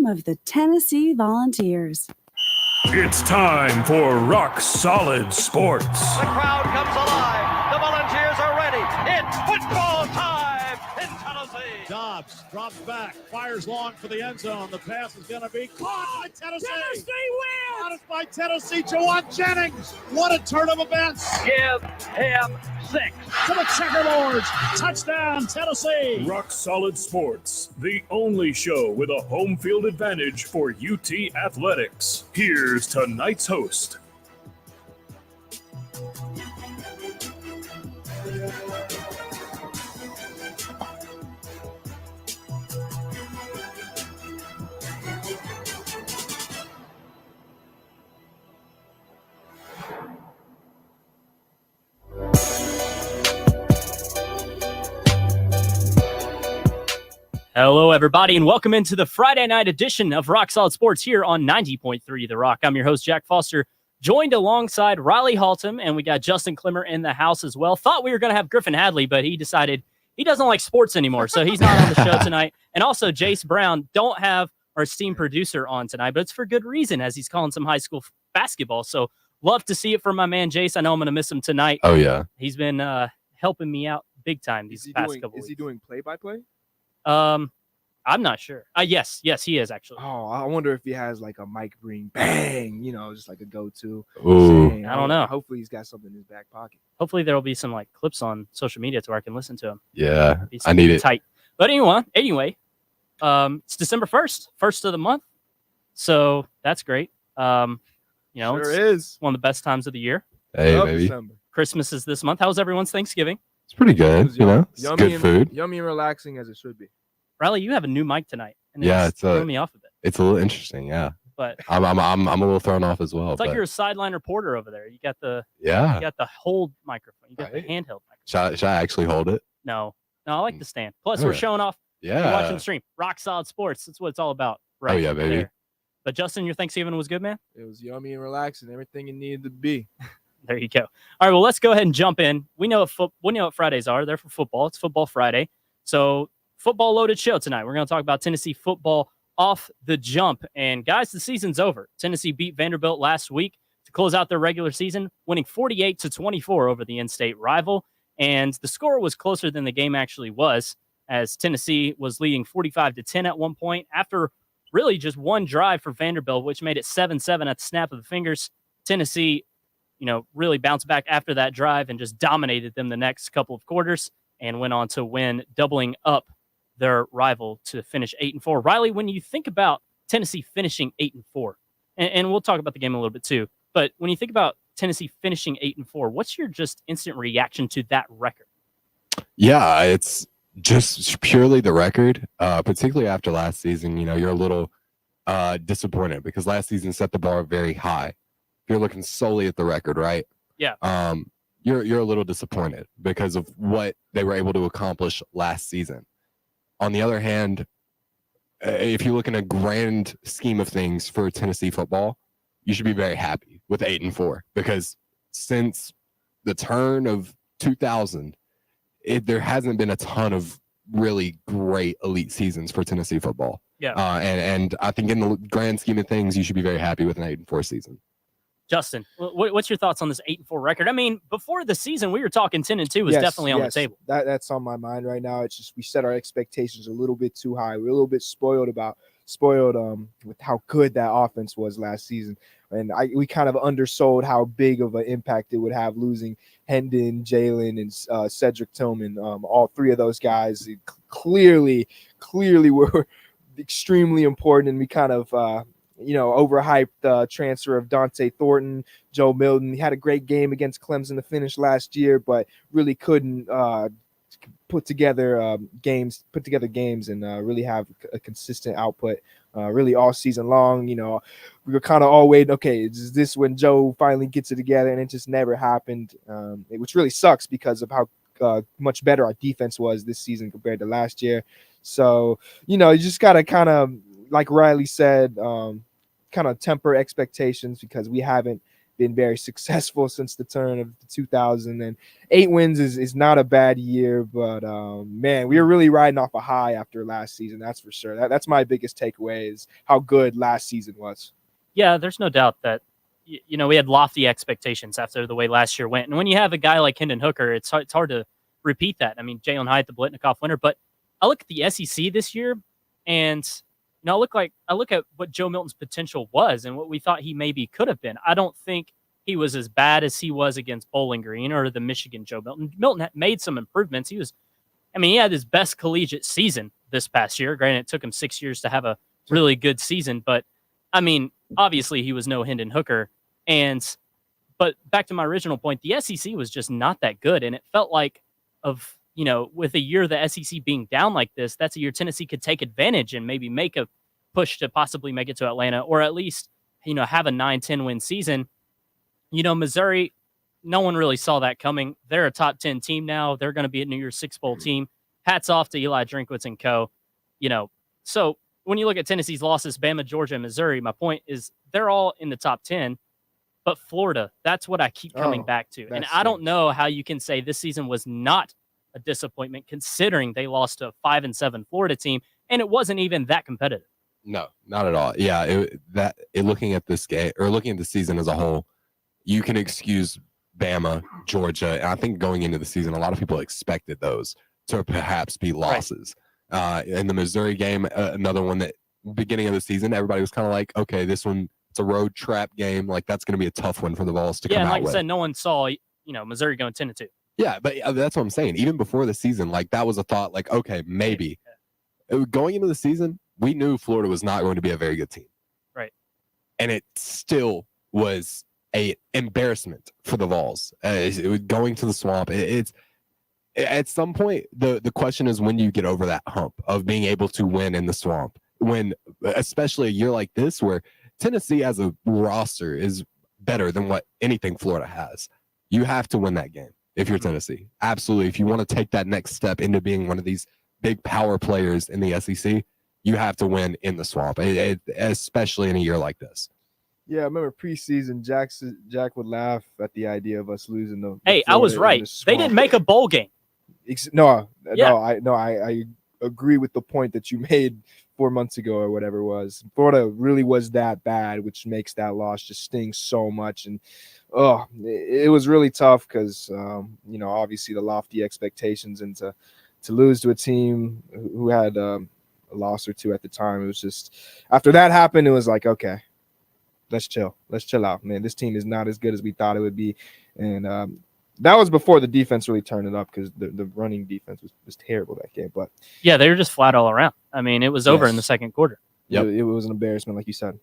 of the Tennessee Volunteers. It's time for Rock Solid Sports. The crowd comes alive. The Volunteers are ready. It's football time in Tennessee. Dobbs drops back, fires long for the end zone. The pass is going to be caught by Tennessee. Tennessee wins! Caught by Tennessee. Jawan Jennings. What a turn of events. Give him 6. To the checkerboards. Touchdown, Tennessee. Rock Solid Sports, the only show with a home field advantage for UT Athletics. Here's tonight's host. Hello, everybody, and welcome into the Friday night edition of Rock Solid Sports here on 90.3 The Rock. I'm your host, Jack Foster, joined alongside Riley Haltom, and we got Justin Clemmer in the house as well. Thought we were going to have Griffin Hadley, but he decided he doesn't like sports anymore, so he's not on the show tonight. And also, Jace Brown don't have our esteemed producer on tonight, but it's for good reason, as he's calling some high school basketball. So love to see it from my man, Jace. I know I'm going to miss him tonight. Oh, yeah. He's been helping me out big time these past couple weeks. Is he doing play-by-play? I'm not sure. Yes, he is actually. Oh, I wonder if he has like a mic ring, bang, just like a go-to. Ooh. I don't know. Hopefully he's got something in his back pocket. Hopefully there'll be some like clips on social media to where I can listen to him. Yeah, I need it. Tight. But anyway, it's December 1st, first of the month. So that's great. Sure it's one of the best times of the year. Hey, baby. December. Christmas is this month. How's everyone's Thanksgiving? It's pretty good, It's good food. Yummy and relaxing as it should be. Riley, you have a new mic tonight. And it's throwing me off a bit. It's a little interesting, yeah. But I'm a little thrown off as well. It's like you're a sideline reporter over there. You got the hold microphone. You got the handheld microphone. Should I actually hold it? No, I like the stand. Plus, Oh, we're yeah. showing off. Yeah. You're watching the stream. Rock Solid Sports. That's what it's all about. Right. Oh, yeah, baby. There. But Justin, your Thanksgiving was good, man? It was yummy and relaxing, everything it needed to be. There you go. All right, well, let's go ahead and jump in. We know what Fridays are. They're for football. It's Football Friday. So, football loaded show tonight. We're going to talk about Tennessee football off the jump. And guys, the season's over. Tennessee beat Vanderbilt last week to close out their regular season, winning 48-24 over the in-state rival. And the score was closer than the game actually was, as Tennessee was leading 45-10 at one point after really just one drive for Vanderbilt, which made it 7-7 at the snap of the fingers. Tennessee, really bounced back after that drive and just dominated them the next couple of quarters and went on to win, doubling up their rival to finish 8-4. Riley, when you think about Tennessee finishing 8-4, and we'll talk about the game a little bit too, but when you think about Tennessee finishing 8-4, what's your just instant reaction to that record? Yeah, it's just purely the record, particularly after last season. You're a little disappointed because last season set the bar very high. If you're looking solely at the record, right? Yeah. You're a little disappointed because of what they were able to accomplish last season. On the other hand, if you look in a grand scheme of things for Tennessee football, you should be very happy with 8-4 because since the turn of 2000, there hasn't been a ton of really great elite seasons for Tennessee football. Yeah. And I think in the grand scheme of things, you should be very happy with an 8-4 season. Justin, what's your thoughts on this 8-4 record? I mean, before the season, we were talking 10-2 was definitely on the table. That's on my mind right now. It's just we set our expectations a little bit too high. We're a little bit spoiled with how good that offense was last season, and we kind of undersold how big of an impact it would have losing Hendon, Jalen, and Cedric Tillman. All three of those guys clearly were extremely important, and we kind of overhyped transfer of Dante Thornton, Joe Milton. He had a great game against Clemson to finish last year, but really couldn't put together games and really have a consistent output really all season long. We were kind of all waiting, okay, is this when Joe finally gets it together? And it just never happened, which really sucks because of how much better our defense was this season compared to last year. So, you just got to kind of, like Riley said, kind of temper expectations because we haven't been very successful since the turn of 2000, and 8 wins is not a bad year, but man, we were really riding off a high after last season. That's for sure. That's my biggest takeaway is how good last season was. Yeah, there's no doubt that we had lofty expectations after the way last year went, and when you have a guy like Hendon Hooker, it's hard to repeat that. I mean, Jalen Hyatt, the Blitnikoff winner, but I look at the SEC this year, and I look at what Joe Milton's potential was and what we thought he maybe could have been. I don't think he was as bad as he was against Bowling Green or the Michigan Joe Milton. Milton had made some improvements. He had his best collegiate season this past year. Granted, it took him 6 years to have a really good season, but I mean, obviously he was no Hendon Hooker. But back to my original point, the SEC was just not that good, and it felt like with a year the SEC being down like this, that's a year Tennessee could take advantage and maybe make a push to possibly make it to Atlanta, or at least, have a 9-10 win season. Missouri, no one really saw that coming. They're a top 10 team now. They're going to be a New Year's Six Bowl team. Hats off to Eli Drinkwitz and co. So when you look at Tennessee's losses, Bama, Georgia, and Missouri, my point is they're all in the top 10. But Florida, that's what I keep coming back to. And I don't know how you can say this season was not a disappointment considering they lost to a 5-7 Florida team, and it wasn't even that competitive. No, not at all. Yeah, looking at this game or looking at the season as a whole, you can excuse Bama, Georgia, and I think going into the season, a lot of people expected those to perhaps be losses. Right. In the Missouri game, another one that beginning of the season, everybody was kind of like, okay, this one, it's a road trap game. Like, that's going to be a tough one for the Vols to come out with. Yeah, and like I said, no one saw, Missouri going 10-2. Yeah, but that's what I'm saying. Even before the season, like, that was a thought, like, okay, maybe. Going into the season, we knew Florida was not going to be a very good team. Right. And it still was a embarrassment for the Vols. It was going to the Swamp. It's at some point, the question is, when do you get over that hump of being able to win in the Swamp? When, especially a year like this, where Tennessee as a roster is better than what anything Florida has. You have to win that game if you're Tennessee. Absolutely. If you want to take that next step into being one of these big power players in the SEC, you have to win in the Swamp, especially in a year like this. Yeah, I remember preseason, Jack would laugh at the idea of us losing the. Hey, I was right. They didn't make a bowl game. I agree with the point that you made 4 months ago or whatever it was. Florida really was that bad, which makes that loss just sting so much. And it was really tough because obviously the lofty expectations, and to lose to a team who had a loss or two at the time, it was just, after that happened, it was like, okay, let's chill out, man. This team is not as good as we thought it would be. And that was before the defense really turned it up, because the running defense was terrible that game. But yeah, they were just flat all around. I mean, it was over in the second quarter. Yep. It was an embarrassment, like you said.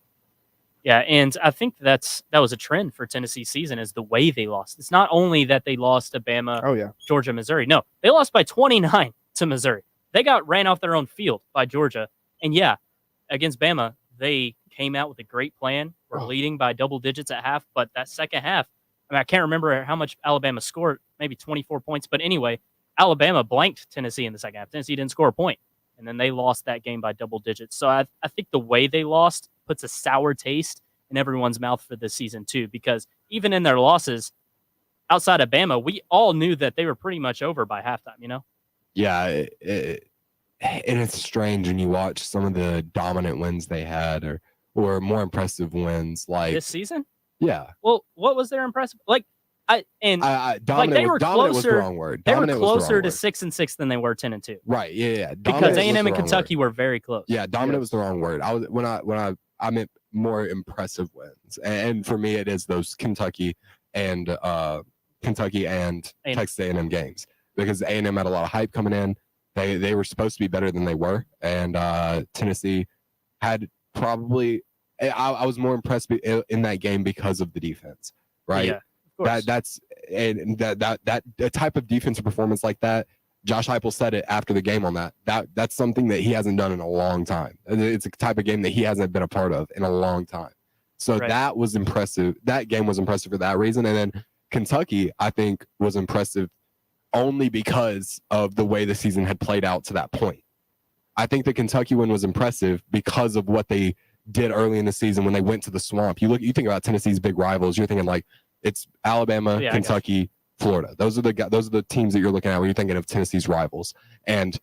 Yeah, and I think that was a trend for Tennessee's season, is the way they lost. It's not only that they lost to Bama, Georgia, Missouri. No, they lost by 29 to Missouri. They got ran off their own field by Georgia. And yeah, against Bama, they came out with a great plan. We're leading by double digits at half, but that second half, I can't remember how much Alabama scored, maybe 24 points. But anyway, Alabama blanked Tennessee in the second half. Tennessee didn't score a point, and then they lost that game by double digits. So I think the way they lost puts a sour taste in everyone's mouth for this season too, because even in their losses, outside of Bama, we all knew that they were pretty much over by halftime, Yeah, and it's strange when you watch some of the dominant wins they had, or more impressive wins like this season. Yeah. Well, what was their impressive? Dominant, they were dominant closer. Was the wrong word. They dominant were closer to 6-6 than they were 10-2. Right. Yeah. Because A&M and Kentucky were very close. Yeah. Dominant was the wrong word. I meant more impressive wins, and for me, it is those Kentucky and Texas A&M games, because A&M had a lot of hype coming in. They were supposed to be better than they were, and Tennessee had probably. I was more impressed in that game because of the defense, right? Yeah, of course. That type of defensive performance like that. Josh Heupel said it after the game on that. That's something that he hasn't done in a long time. It's a type of game that he hasn't been a part of in a long time. So that was impressive. That game was impressive for that reason. And then Kentucky, I think, was impressive only because of the way the season had played out to that point. I think the Kentucky win was impressive because of what they did early in the season when they went to the Swamp. You think about Tennessee's big rivals. You're thinking like it's Alabama, Yeah, Kentucky, Florida. Those are the teams that you're looking at when you're thinking of Tennessee's rivals. And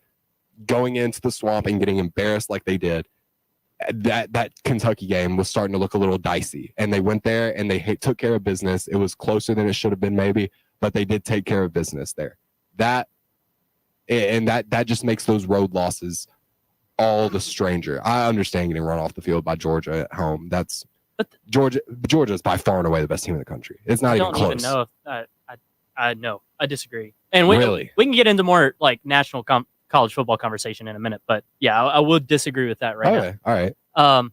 going into the Swamp and getting embarrassed like they did, that Kentucky game was starting to look a little dicey. And they went there and they took care of business. It was closer than it should have been maybe, but they did take care of business there. That just makes those road losses all the stranger. I understand getting run off the field by Georgia at home. Georgia is by far and away the best team in the country. It's not even close. I don't even know if I disagree. And we can get into more like national college football conversation in a minute, but yeah, I would disagree with that right now. All right.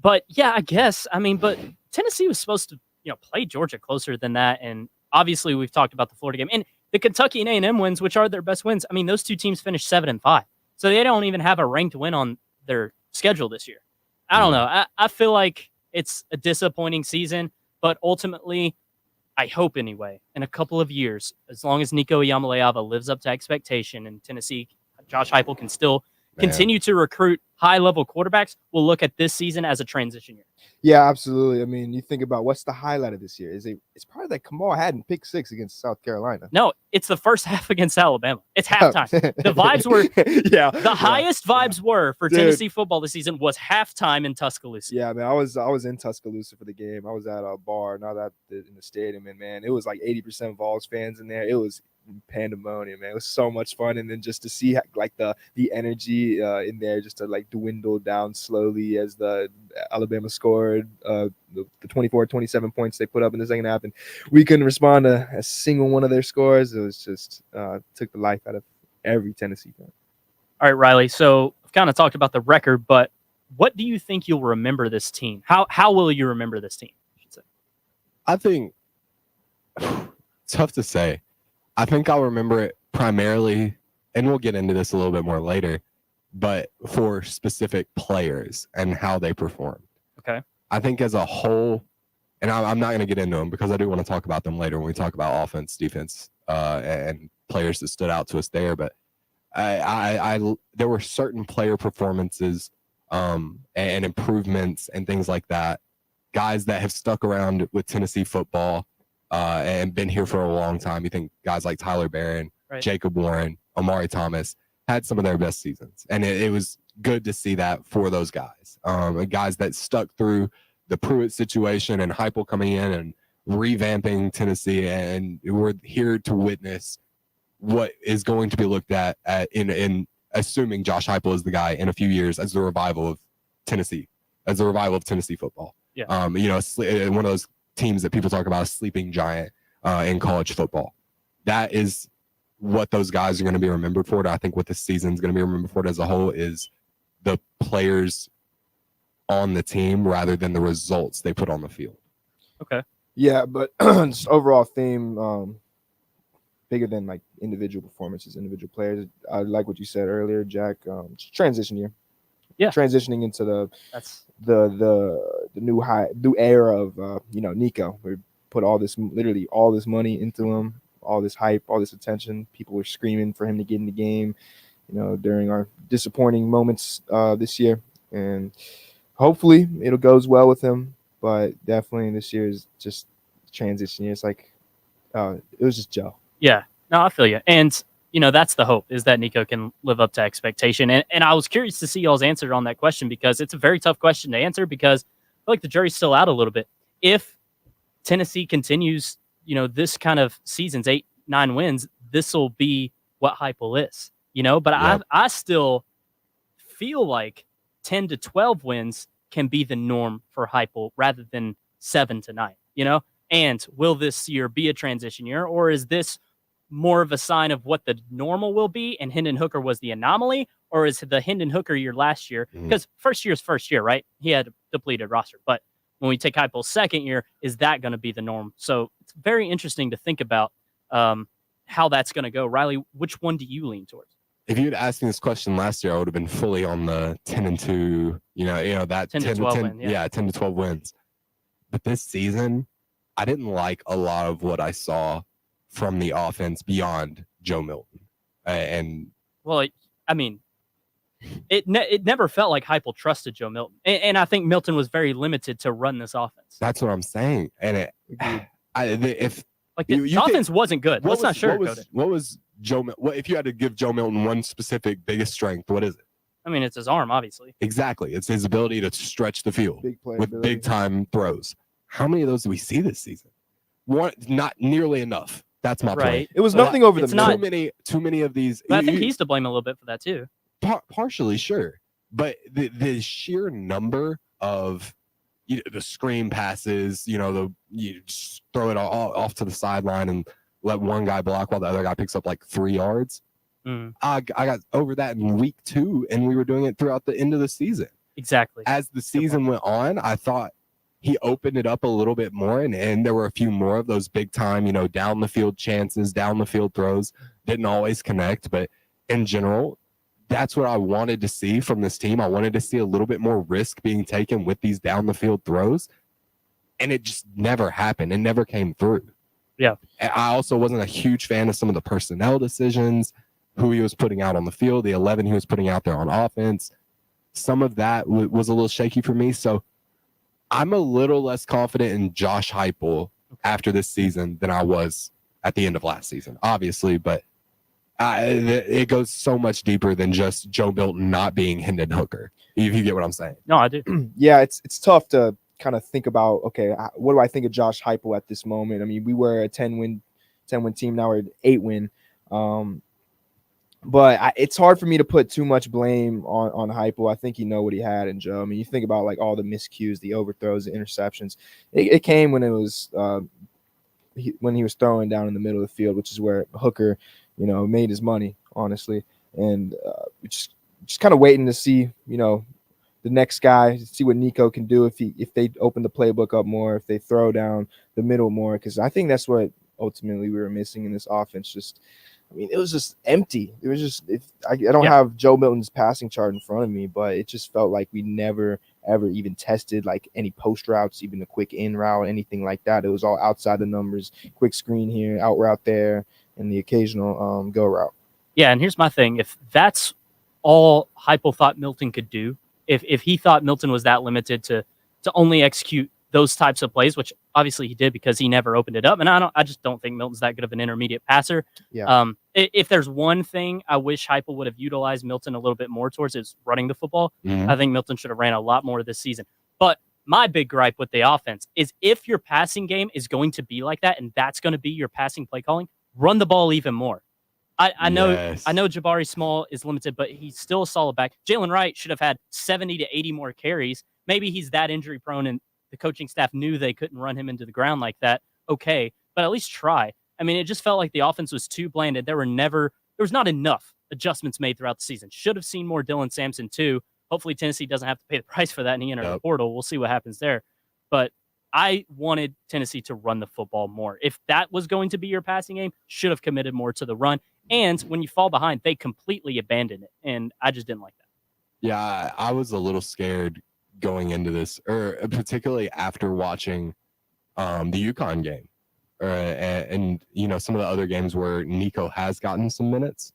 But yeah, I guess but Tennessee was supposed to play Georgia closer than that, and obviously we've talked about the Florida game and the Kentucky and A&M wins, which are their best wins. I mean, those two teams finished 7-5, so they don't even have a ranked win on their schedule this year. I don't know. I feel like it's a disappointing season, but ultimately, I hope anyway, in a couple of years, as long as Nico Iamaleava lives up to expectation and Tennessee, Josh Heupel can still continue to recruit high-level quarterbacks, we'll look at this season as a transition year. Yeah, absolutely. I mean, you think about what's the highlight of this year? It's probably that Kamal Hadden pick 6 against South Carolina. No, it's the first half against Alabama. It's halftime. The vibes were the highest vibes were for Tennessee football this season was halftime in Tuscaloosa. Yeah, man, I was in Tuscaloosa for the game. I was at a bar, not at in the stadium, and man, it was like 80% Vols fans in there. It was pandemonium, man. It was so much fun, and then just to see like the energy in there just to like dwindle down slowly as the Alabama scored the 24-27 points they put up in the second half, and we couldn't respond to a single one of their scores. It was just took the life out of every Tennessee fan. All right, Riley. So I've kind of talked about the record, but what do you think you'll remember this team? How will you remember this team? I should say. I think it's tough to say. I think I'll remember it primarily, and we'll get into this a little bit more later, but for specific players and how they performed. Okay. I think as a whole, and I'm not going to get into them because I do want to talk about them later when we talk about offense, defense, and players that stood out to us there. But there were certain player performances and improvements and things like that. Guys that have stuck around with Tennessee football and been here for a long time. You think guys like Tyler Barron, right, Jacob Warren, Amari Thomas had some of their best seasons. And it was good to see that for those guys. Guys that stuck through the Pruitt situation and Heupel coming in and revamping Tennessee. And we're here to witness what is going to be looked at in assuming Josh Heupel is the guy in a few years as the revival of Tennessee football. Yeah. One of those teams that people talk about, a sleeping giant in college football. That is what those guys are going to be remembered for. And I think what this season is going to be remembered for as a whole is the players on the team rather than the results they put on the field. Okay. Yeah, but just overall theme, bigger than like individual performances, individual players. I like what you said earlier, Jack. Transition year. Yeah. Transitioning into the new era of Nico. We put all this money into him, all this hype, all this attention. People were screaming for him to get in the game, during our disappointing moments this year. And hopefully it goes well with him. But definitely this year is just transition year. It's like it was just Joe. Yeah. No, I feel you. And that's the hope, is that Nico can live up to expectation. And I was curious to see y'all's answer on that question, because it's a very tough question to answer, because I feel like the jury's still out a little bit. If Tennessee continues, this kind of seasons, 8-9 wins, this will be what Heupel is, but yep. I still feel like 10 to 12 wins can be the norm for Heupel rather than 7 to 9, and will this year be a transition year, or is this more of a sign of what the normal will be and Hendon Hooker was the anomaly, or is the Hendon Hooker year last year, because first year, right? He had a depleted roster, but when we take Heupel's second year, is that going to be the norm? So it's very interesting to think about how that's going to go. Riley, which one do you lean towards? If you had asked me this question last year, I would have been fully on the 10-2, that 10 to 12 win, 10 to 12 wins. But this season, I didn't like a lot of what I saw from the offense beyond Joe Milton. it never felt like Heupel trusted Joe Milton, and I think Milton was very limited to run this offense. That's what I'm saying. And if Like the offense wasn't good. Let's not sugarcoat it. What was what if you had to give Joe Milton one specific biggest strength? What is it? I mean, it's his arm, obviously. Exactly. It's his ability to stretch the field with big time throws. How many of those do we see this season? One, not nearly enough. That's my point. It was nothing over the middle. Too many of these. But I think he's to blame a little bit for that too. Partially, sure, but the sheer number of the screen passes, you just throw it all off to the sideline and let one guy block while the other guy picks up like 3 yards. I got over that in week 2, and we were doing it throughout the end of the season. Exactly. As the season went on, I thought he opened it up a little bit more, and there were a few more of those big time, down the field chances, down the field throws. Didn't always connect, but in general, that's what I wanted to see from this team. I wanted to see a little bit more risk being taken with these down the field throws, and it just never happened. It never came through. Yeah. I also wasn't a huge fan of some of the personnel decisions, who he was putting out on the field, the 11 he was putting out there on offense. Some of that was a little shaky for me. So I'm a little less confident in Josh Heupel after this season than I was at the end of last season, obviously. But it goes so much deeper than just Joe Milton not being Hendon Hooker, if you get what I'm saying. No, I do. Yeah, it's tough to kind of think about, okay, what do I think of Josh Heupel at this moment? I mean, we were a 10-win team. Now we're an 8-win. But it's hard for me to put too much blame on Heupel. I think he know what he had in Joe. I mean, you think about like all the miscues, the overthrows, the interceptions. It came when it was when he was throwing down in the middle of the field, which is where Hooker, made his money, honestly. And just kind of waiting to see, the next guy, see what Nico can do if they open the playbook up more, if they throw down the middle more, because I think that's what ultimately we were missing in this offense. It was just empty. It was just I don't have Joe Milton's passing chart in front of me, but it just felt like we never ever even tested like any post routes, even a quick in route, anything like that. It was all outside the numbers, quick screen here, out route there, and the occasional go route. Yeah, and here's my thing: if that's all Heupel thought Milton could do, if he thought Milton was that limited to only execute those types of plays, which obviously he did because he never opened it up. And I just don't think Milton's that good of an intermediate passer. Yeah. If there's one thing I wish Heupel would have utilized Milton a little bit more towards, is running the football. Mm-hmm. I think Milton should have ran a lot more this season. But my big gripe with the offense is if your passing game is going to be like that, and that's going to be your passing play calling, run the ball even more. I know Jabari Small is limited, but he's still a solid back. Jalen Wright should have had 70 to 80 more carries. Maybe he's that injury prone and the coaching staff knew they couldn't run him into the ground like that. Okay, but at least try. I mean, it just felt like the offense was too blanded. There was not enough adjustments made throughout the season. Should have seen more Dylan Sampson too. Hopefully Tennessee doesn't have to pay the price for that and he entered the portal. We'll see what happens there. But I wanted Tennessee to run the football more. If that was going to be your passing game, should have committed more to the run. And when you fall behind, they completely abandon it. And I just didn't like that. Yeah, I was a little scared going into this, or particularly after watching the UConn game, and some of the other games where Nico has gotten some minutes.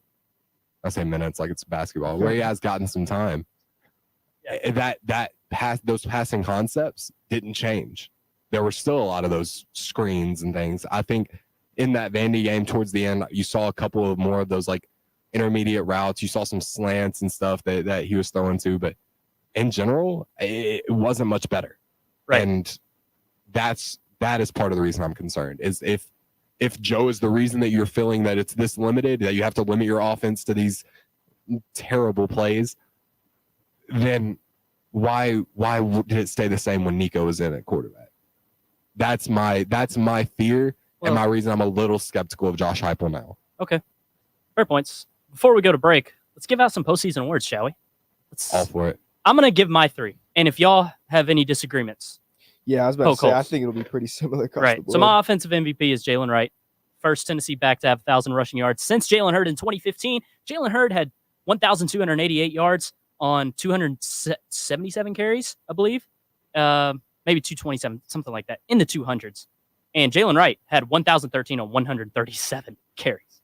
I say minutes like it's basketball, where he has gotten some time. Yeah. Those passing concepts didn't change. There were still a lot of those screens and things. I think in that Vandy game towards the end, you saw a couple of more of those like intermediate routes. You saw some slants and stuff that he was throwing to, but in general, it wasn't much better. Right. And that is part of the reason I'm concerned, is if Joe is the reason that you're feeling that it's this limited, that you have to limit your offense to these terrible plays, then why did it stay the same when Nico was in at quarterback? That's my fear and my reason I'm a little skeptical of Josh Heupel now. Okay. Fair points. Before we go to break, let's give out some postseason awards, shall we? All for it. I'm going to give my 3. And if y'all have any disagreements. Yeah, I was about to say, I think it'll be pretty similar across the board. So my offensive MVP is Jalen Wright. First Tennessee back to have 1,000 rushing yards since Jalen Hurd in 2015. Jalen Hurd had 1,288 yards on 277 carries, I believe. Maybe 227, something like that, in the 200s. And Jalen Wright had 1,013 on 137 carries.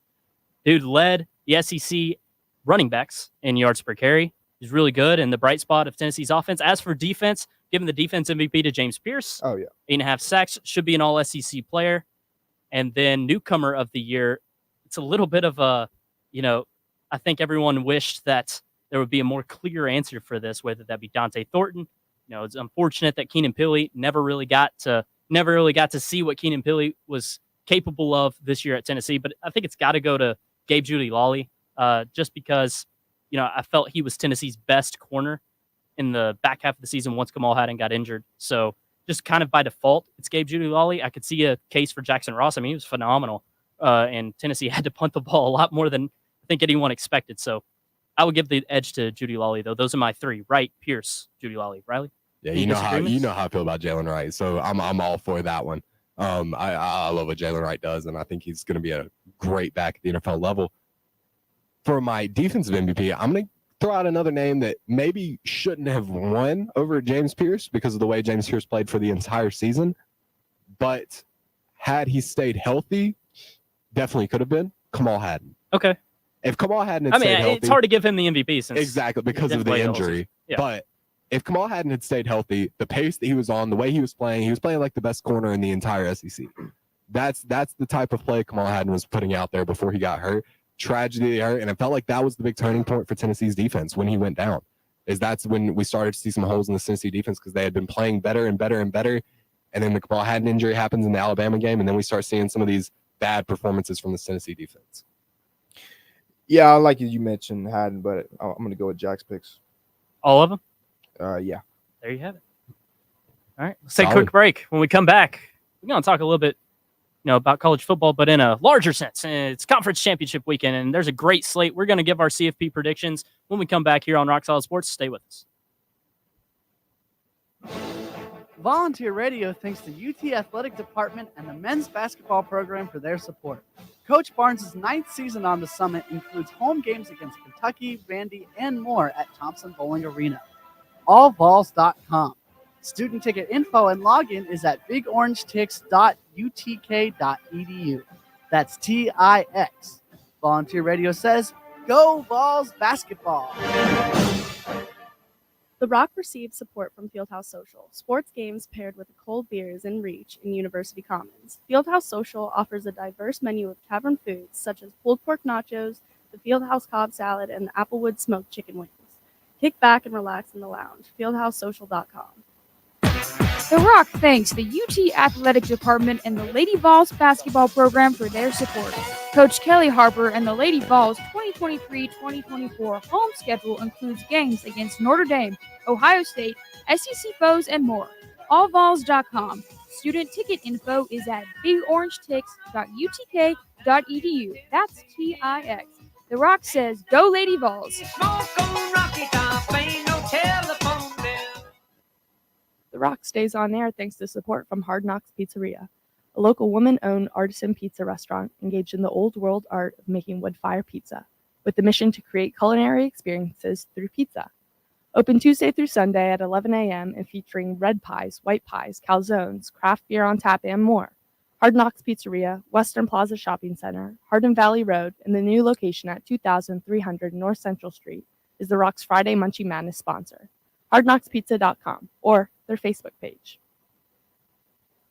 Dude led the SEC running backs in yards per carry. He's really good and the bright spot of Tennessee's offense. As for defense, giving the defense MVP to James Pierce. Oh, yeah. 8.5 sacks, should be an all-SEC player. And then newcomer of the year, it's a little bit of a, I think everyone wished that there would be a more clear answer for this, whether that be Dante Thornton. It's unfortunate that Keenan Pili never really got to see what Keenan Pili was capable of this year at Tennessee. But I think it's got to go to Gabe Judy-Lawley, just because, I felt he was Tennessee's best corner in the back half of the season once Kamal Hadden got injured. So just kind of by default, it's Gabe Judy-Lawley. I could see a case for Jackson Ross. I mean, he was phenomenal. And Tennessee had to punt the ball a lot more than I think anyone expected. So I would give the edge to Judy-Lawley, though. Those are my three: Wright, Pierce, Judy-Lawley. Riley? Yeah, you know how I feel about Jalen Wright. So I'm all for that one. I love what Jalen Wright does, and I think he's going to be a great back at the NFL level. For my defensive MVP, I'm going to throw out another name that maybe shouldn't have won over James Pierce because of the way James Pierce played for the entire season. But had he stayed healthy, definitely could have been Kamal Hadden. Okay. If Kamal Hadden had stayed healthy, it's hard to give him the MVP since exactly because of the injury. Yeah. But if Kamal Hadden had stayed healthy, the pace that he was on, the way he was playing like the best corner in the entire SEC. That's the type of play Kamal Hadden was putting out there before he got hurt. Tragedy hurt, and it felt like that was the big turning point for Tennessee's defense when he went down. That's when we started to see some holes in the Tennessee defense because they had been playing better and better and better. And then the Kamal Hadden injury happens in the Alabama game, and then we start seeing some of these bad performances from the Tennessee defense. Yeah, I like you mentioned Hadden, but I'm going to go with Jack's picks. All of them? Yeah. There you have it. All right, let's take a quick break. When we come back, we're going to talk a little bit about college football, but in a larger sense. It's conference championship weekend, and there's a great slate. We're going to give our CFP predictions when we come back here on Rock Solid Sports. Stay with us. Volunteer Radio thanks the UT Athletic Department and the men's basketball program for their support. Coach Barnes' 9th season on the Summit includes home games against Kentucky, Vandy, and more at Thompson Bowling Arena. allvols.com. Student ticket info and login is at bigorangetics.utk.edu. That's TIX. Volunteer Radio says, go Vols basketball. The Rock receives support from Fieldhouse Social. Sports games paired with a cold beer is in reach in University Commons. Fieldhouse Social offers a diverse menu of tavern foods such as pulled pork nachos, the Fieldhouse Cobb salad, and the Applewood smoked chicken wings. Kick back and relax in the lounge. FieldhouseSocial.com. The Rock thanks the UT Athletic Department and the Lady Vols basketball program for their support. Coach Kelly Harper and the Lady Vols 2023-2024 home schedule includes games against Notre Dame, Ohio State, SEC foes, and more. allvols.com. Student ticket info is at bigorangetics.utk.edu. That's TIX. The Rock says, go Lady Vols. The Rock stays on air thanks to support from Hard Knocks Pizzeria, a local woman-owned artisan pizza restaurant engaged in the old world art of making wood-fire pizza, with the mission to create culinary experiences through pizza. Open Tuesday through Sunday at 11 a.m. and featuring red pies, white pies, calzones, craft beer on tap, and more. Hard Knocks Pizzeria, Western Plaza Shopping Center, Hardin Valley Road, and the new location at 2300 North Central Street is The Rock's Friday Munchie Madness sponsor. HardKnocksPizza.com or their Facebook page.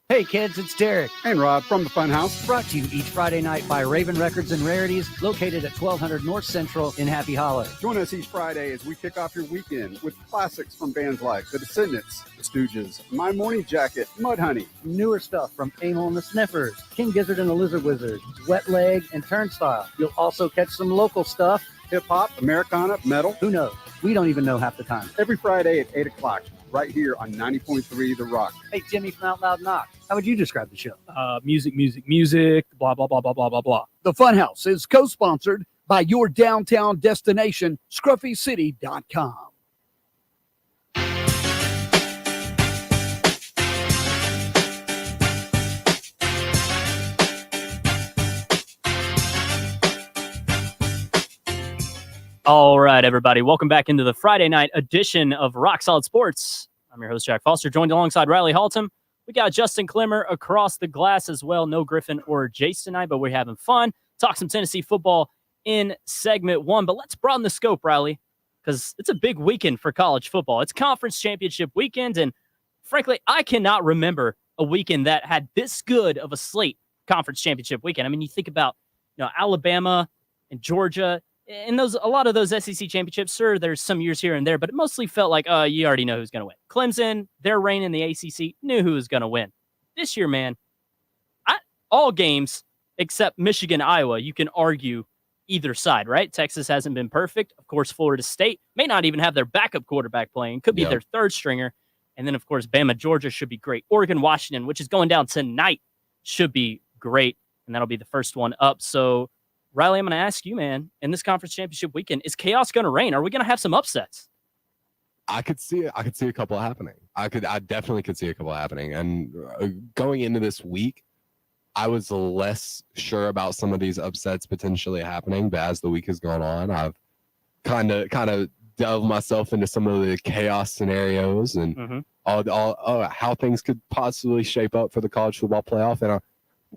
Hey kids, it's Derek and Rob from the Funhouse. Brought to you each Friday night by Raven Records and Rarities, located at 1200 North Central in Happy Hollow. Join us each Friday as we kick off your weekend with classics from bands like The Descendants, The Stooges, My Morning Jacket, Mudhoney. Newer stuff from Amel and the Sniffers, King Gizzard and the Lizard Wizard, Wet Leg, and Turnstile. You'll also catch some local stuff. Hip-hop, Americana, metal. Who knows? We don't even know half the time. Every Friday at 8 o'clock, right here on 90.3 The Rock. Hey, Jimmy from Out Loud Knock. How would you describe the show? Music, blah, blah, blah, blah, blah, blah, blah. The Funhouse is co-sponsored by your downtown destination, ScruffyCity.com. All right, everybody. Welcome back into the Friday night edition of Rock Solid Sports. I'm your host, Jack Foster, joined alongside Riley Haltom. We got Justin Clemmer across the glass as well. No Griffin or Jace tonight, but we're having fun. Talk some Tennessee football in segment one. But let's broaden the scope, Riley. because it's a big weekend for college football. It's conference championship weekend, and frankly, I cannot remember a weekend that had this good of a slate. Conference championship weekend. I mean, you think about Alabama and Georgia, and a lot of those SEC championships. Sure, there's some years here and there, but it mostly felt like you already know who's going to win. Clemson, their reign in the ACC, knew who was going to win. This year, man, all games except Michigan, Iowa, you can argue either side, right? Texas hasn't been perfect. Of course, Florida State may not even have their backup quarterback playing. Could be their third stringer. And then, of course, Bama, Georgia should be great. Oregon, Washington, which is going down tonight, should be great. And that'll be the first one up. So, Riley, I'm going to ask you, man, in this conference championship weekend, is chaos going to reign? Are we going to have some upsets? I could see it. I could see a couple happening. I definitely could see a couple happening. And going into this week, I was less sure about some of these upsets potentially happening. But as the week has gone on, I've kind of delved myself into some of the chaos scenarios and all how things could possibly shape up for the college football playoff. And I'm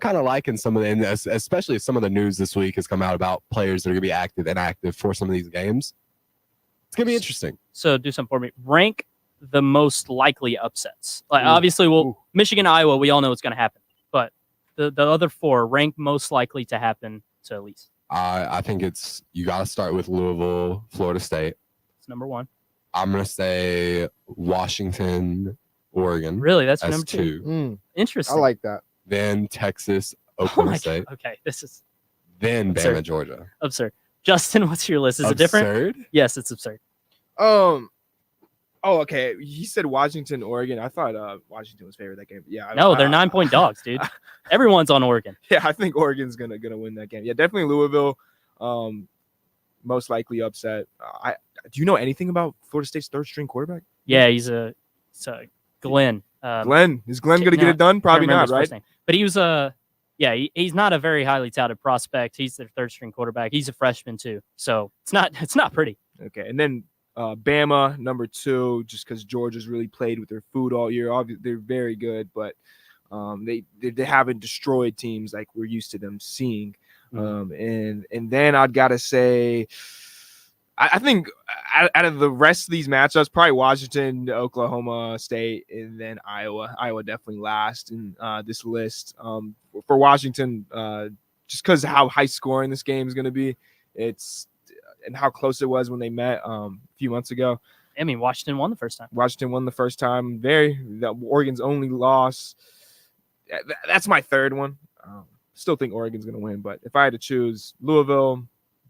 kind of liking some of the, especially some of the news this week has come out about players that are going to be active and inactive for some of these games. It's going to be interesting. So do something for me. Rank the most likely upsets. Like obviously, Michigan, Iowa, we all know what's going to happen. But the other four, rank most likely to happen to at least. I think you got to start with Louisville, Florida State. It's number one. I'm going to say Washington, Oregon. Really? That's as number two. Interesting. I like that. Then Texas, Oklahoma State. Okay, this is then absurd. Bama, Georgia. Absurd. Justin, what's your list? Is it different? Absurd? Yes, it's absurd. Oh, okay. He said Washington, Oregon. I thought Washington was favored that game. Yeah. No, they're 9-point dogs, dude. Everyone's on Oregon. Yeah, I think Oregon's gonna win that game. Yeah, definitely Louisville. Most likely upset. Do you know anything about Florida State's third string quarterback? Yeah, he's Glenn. Glenn. Is Glenn gonna get it done? Probably not, right? But he was he's not a very highly touted prospect. He's their third string quarterback. He's a freshman too, so it's not pretty. Okay, and then Bama number 2, just because Georgia's really played with their food all year. Obviously, they're very good, but they haven't destroyed teams like we're used to them seeing. And then I'd gotta say, I think out of the rest of these matchups, probably Washington, Oklahoma State, and then Iowa. Iowa definitely last in this list. For Washington, just because of how high scoring this game is going to be, and how close it was when they met a few months ago. I mean, Washington won the first time. Oregon's only loss. That's my third one. Still think Oregon's going to win, but if I had to choose, Louisville,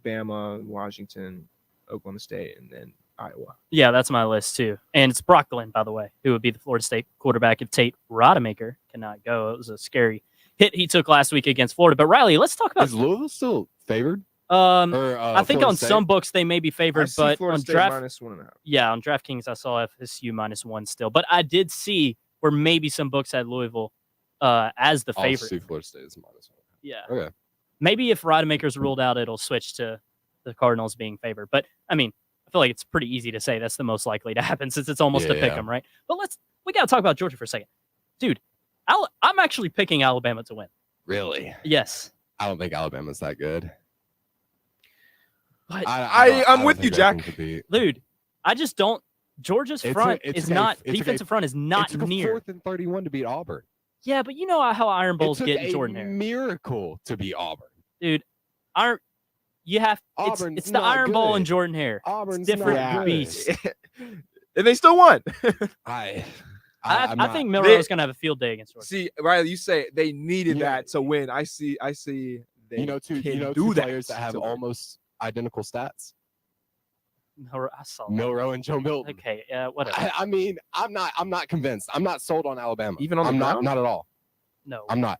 Bama, Washington, Oklahoma State, and then Iowa. Yeah, that's my list too. And it's Brock Glenn, by the way, who would be the Florida State quarterback if Tate Rodemaker cannot go. It was a scary hit he took last week against Florida. But Riley, let's talk about. Is Louisville still favored? I think on some books they may be favored, but Florida on State draft -1.5. Yeah, on DraftKings I saw FSU -1 still, but I did see where maybe some books had Louisville as the favorite. I'll see Florida State is -1. Yeah. Okay. Maybe if Rodemaker's ruled out, it'll switch to the Cardinals being favored. But I mean, I feel like it's pretty easy to say that's the most likely to happen since it's almost a pick 'em, right? But we got to talk about Georgia for a second, dude. I'm actually picking Alabama to win. Really? Yes. I don't think Alabama's that good. But I'm with you, Jack. Dude, I just don't. Georgia's front is not defensive front is not it took near. A 4th and 31 to beat Auburn. Yeah, but you know how Iron Bowls get in Jordan a Hare. Miracle to beat Auburn, dude. It's the Iron Bowl in Jordan Hare. Auburn's different beast. And they still won. I think Milroe's gonna have a field day against Georgia. See, Riley, you say they needed that to win. I see. They two players that have almost identical stats. I saw Milroe and Joe Milton. Okay, whatever. I mean, I'm not convinced. I'm not sold on Alabama. Even on the ground? not at all. No, I'm not.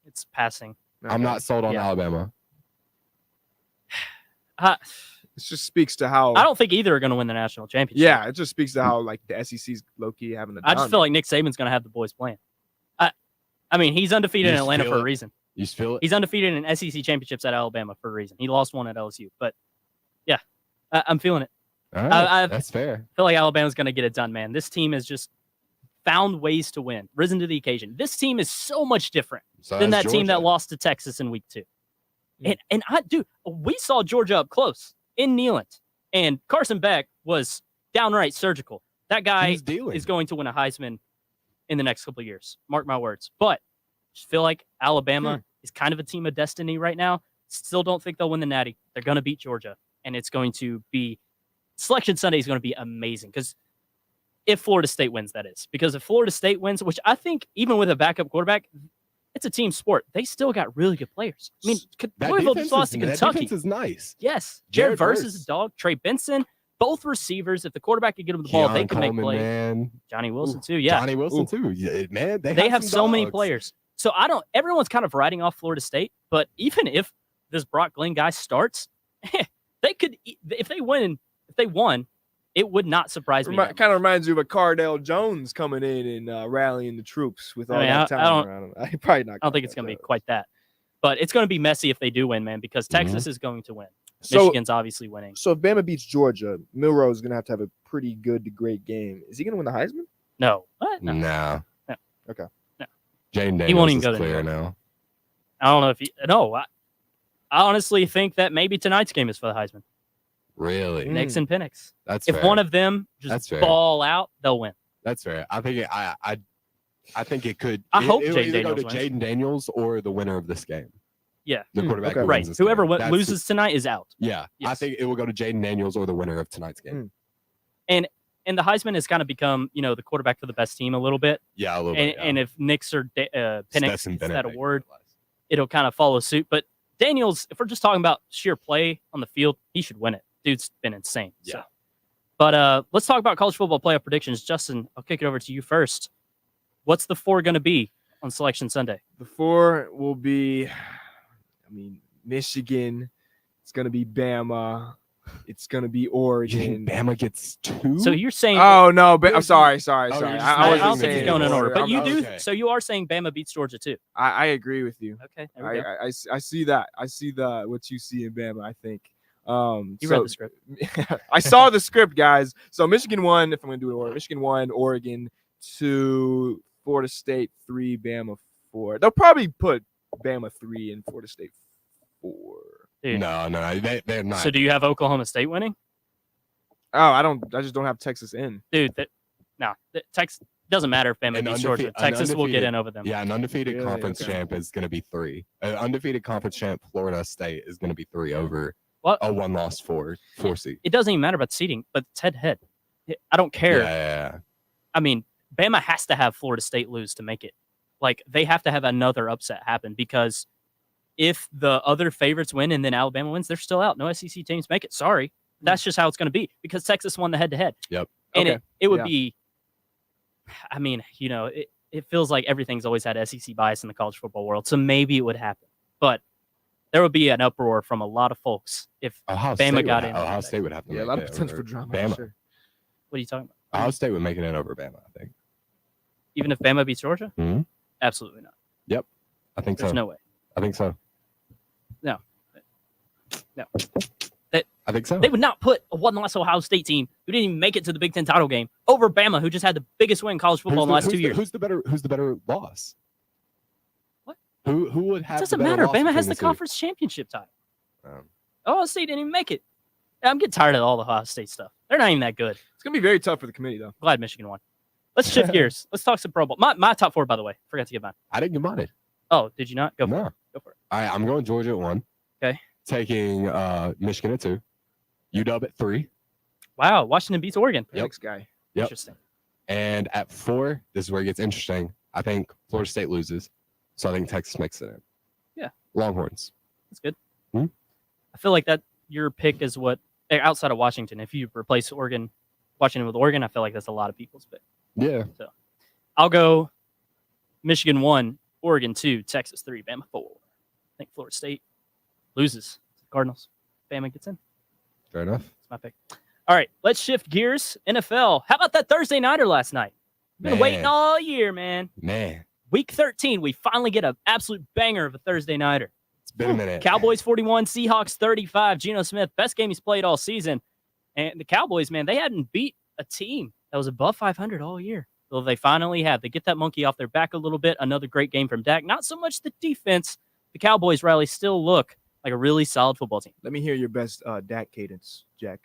It's passing. I'm not sold on Alabama. It just speaks to how I don't think either are going to win the national championship. Yeah, it just speaks to how like the SEC's low key having. I just feel like Nick Saban's going to have the boys playing. I mean, he's undefeated in Atlanta for a reason. You just feel it. He's undefeated in SEC championships at Alabama for a reason. He lost one at LSU, but yeah, I'm feeling it. All right, that's fair. I feel like Alabama's going to get it done, man. This team has just found ways to win, risen to the occasion. This team is so much different than that team that lost to Texas in week 2. And we saw Georgia up close in Neyland, And Carson Beck was downright surgical. That guy He's dealing. is going to win a Heisman in the next couple of years. Mark my words. But I just feel like Alabama is kind of a team of destiny right now. Still don't think they'll win the Natty. They're going to beat Georgia. And it's going to be Selection Sunday is going to be amazing because if Florida State wins, that is. Because if Florida State wins, which I think even with a backup quarterback, it's a team sport. They still got really good players. I mean, Louisville just lost to Kentucky. That defense is nice. Yes. Jared Verse is a dog. Trey Benson, both receivers. If the quarterback could get them the ball, they can make plays. Man. Johnny Wilson, too. Yeah. Johnny Wilson, too. Yeah, man, they have so many players. So everyone's kind of writing off Florida State, but even if this Brock Glenn guy starts, they could, if they won, it would not surprise me. Kind of reminds you of a Cardell Jones coming in and rallying the troops with all that talent around him. Probably not. I don't think it's going to be quite that, but it's going to be messy if they do win, man, because Texas is going to win. Michigan's obviously winning. So if Bama beats Georgia, Milroe is going to have a pretty good to great game. Is he going to win the Heisman? No. What? No. No. Okay. No. Jaden Daniels he won't even go clear now. I don't know if he. No. I honestly think that maybe tonight's game is for the Heisman. Really? Nix and Penix. That's if fair. one of them just ball out, they'll win. That's fair. I think I think it could. I hope Jaden Daniels go to wins. Jaden Daniels or the winner of this game. Yeah, the quarterback. Okay. Who Right. wins this Whoever game. loses tonight is out. Yeah, Yes. I think it will go to Jaden Daniels or the winner of tonight's game. And the Heisman has kind of become, the quarterback for the best team a little bit. Yeah, a little and, bit. Yeah. And if Nix or Penix Stetson gets Bennett that award, it'll kind of follow suit. But Daniels, if we're just talking about sheer play on the field, he should win it. Dude's been insane. Yeah. So. But let's talk about college football playoff predictions. Justin, I'll kick it over to you first. What's the 4 going to be on Selection Sunday? The 4 will be, Michigan. It's going to be Bama. It's going to be Oregon. Bama gets 2? So you're saying... Oh, no. I'm sorry. I don't think it's going in order. But you do. Okay. So you are saying Bama beats Georgia, too. I agree with you. Okay. There we go. I see that. I see what you see in Bama, I think. You read the script. I saw the script, guys. So Michigan 1, if I'm going to do it in order. Michigan 1, Oregon 2, Florida State 3, Bama 4. They'll probably put Bama 3 and Florida State 4. Dude. No, they're not. So do you have Oklahoma State winning? Oh, I just don't have Texas in. Dude, Texas doesn't matter if Bama beats Georgia. Texas will get in over them. Yeah, an undefeated conference champ is going to be 3. An undefeated conference champ, Florida State, is going to be 3 over a 1-loss 4 seed. It doesn't even matter about seeding, but it's head-to-head. I don't care. Yeah. I mean, Bama has to have Florida State lose to make it. Like, they have to have another upset happen because if the other favorites win and then Alabama wins, they're still out. No SEC teams make it. Sorry. That's just how it's going to be because Texas won the head-to-head. Yep. And it would be, I mean, it feels like everything's always had SEC bias in the college football world, so maybe it would happen. But there would be an uproar from a lot of folks if Bama got in. Ohio State would have to make a lot of it potential over for drama. Bama. Sure. What are you talking about? Ohio State would make it in over Bama, I think. Even if Bama beats Georgia? Mm-hmm. Absolutely not. Yep. I think There's so. no way. I think so. No. I think so. They would not put a 1-loss Ohio State team who didn't even make it to the Big Ten title game over Bama, who just had the biggest win in college football in the last 2 years. Who's the better loss? What? Who would have? It doesn't the better matter. loss Bama has between the the two? conference championship title. Ohio State didn't even make it. I'm getting tired of all the Ohio State stuff. They're not even that good. It's going to be very tough for the committee, though. Glad Michigan won. Let's shift gears. Let's talk some Pro Bowl. My top 4, by the way. Forgot to give mine. I didn't get mine. Oh, did you not? Go for it. Go for it. All right, I'm going Georgia at 1. Okay. Taking Michigan at 2. UW at 3. Wow, Washington beats Oregon. Next guy. Yep. Interesting. And at 4, this is where it gets interesting. I think Florida State loses, so I think Texas makes it in. Yeah. Longhorns. That's good. I feel like that your pick is what outside of Washington. If you replace Washington with Oregon, I feel like that's a lot of people's pick. Yeah. So I'll go Michigan 1, Oregon 2, Texas 3, Bama 4. I think Florida State loses. Cardinals. Bama gets in. Fair enough. That's my pick. All right, let's shift gears. NFL. How about that Thursday nighter last night? Been waiting all year, man. Week 13, we finally get an absolute banger of a Thursday nighter. It's been a minute. Cowboys 41, Seahawks 35. Geno Smith, best game he's played all season. And the Cowboys, man, they hadn't beat a team that was above 500 all year. So they finally have. They get that monkey off their back a little bit. Another great game from Dak. Not so much the defense. The Cowboys, Riley, still look like a really solid football team. Let me hear your best Dak cadence, Jack.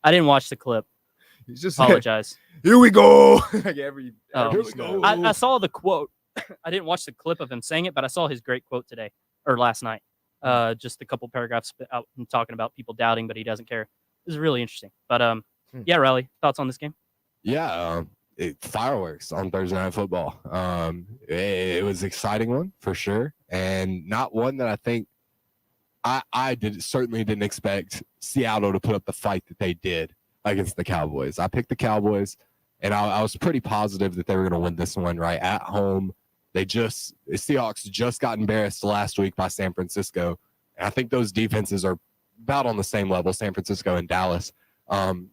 I didn't watch the clip. He's just Apologize. Here we go. Like every Here we go. I saw the quote. I didn't watch the clip of him saying it, but I saw his great quote today or last night. Just a couple paragraphs out talking about people doubting, but he doesn't care. It was really interesting. But yeah, Riley, thoughts on this game? Yeah, fireworks on Thursday Night Football. It was an exciting one for sure, and not one that I think I certainly didn't expect Seattle to put up the fight that they did against the Cowboys. I picked the Cowboys, and I was pretty positive that they were going to win this one right at home. The Seahawks just got embarrassed last week by San Francisco, and I think those defenses are about on the same level, San Francisco and Dallas.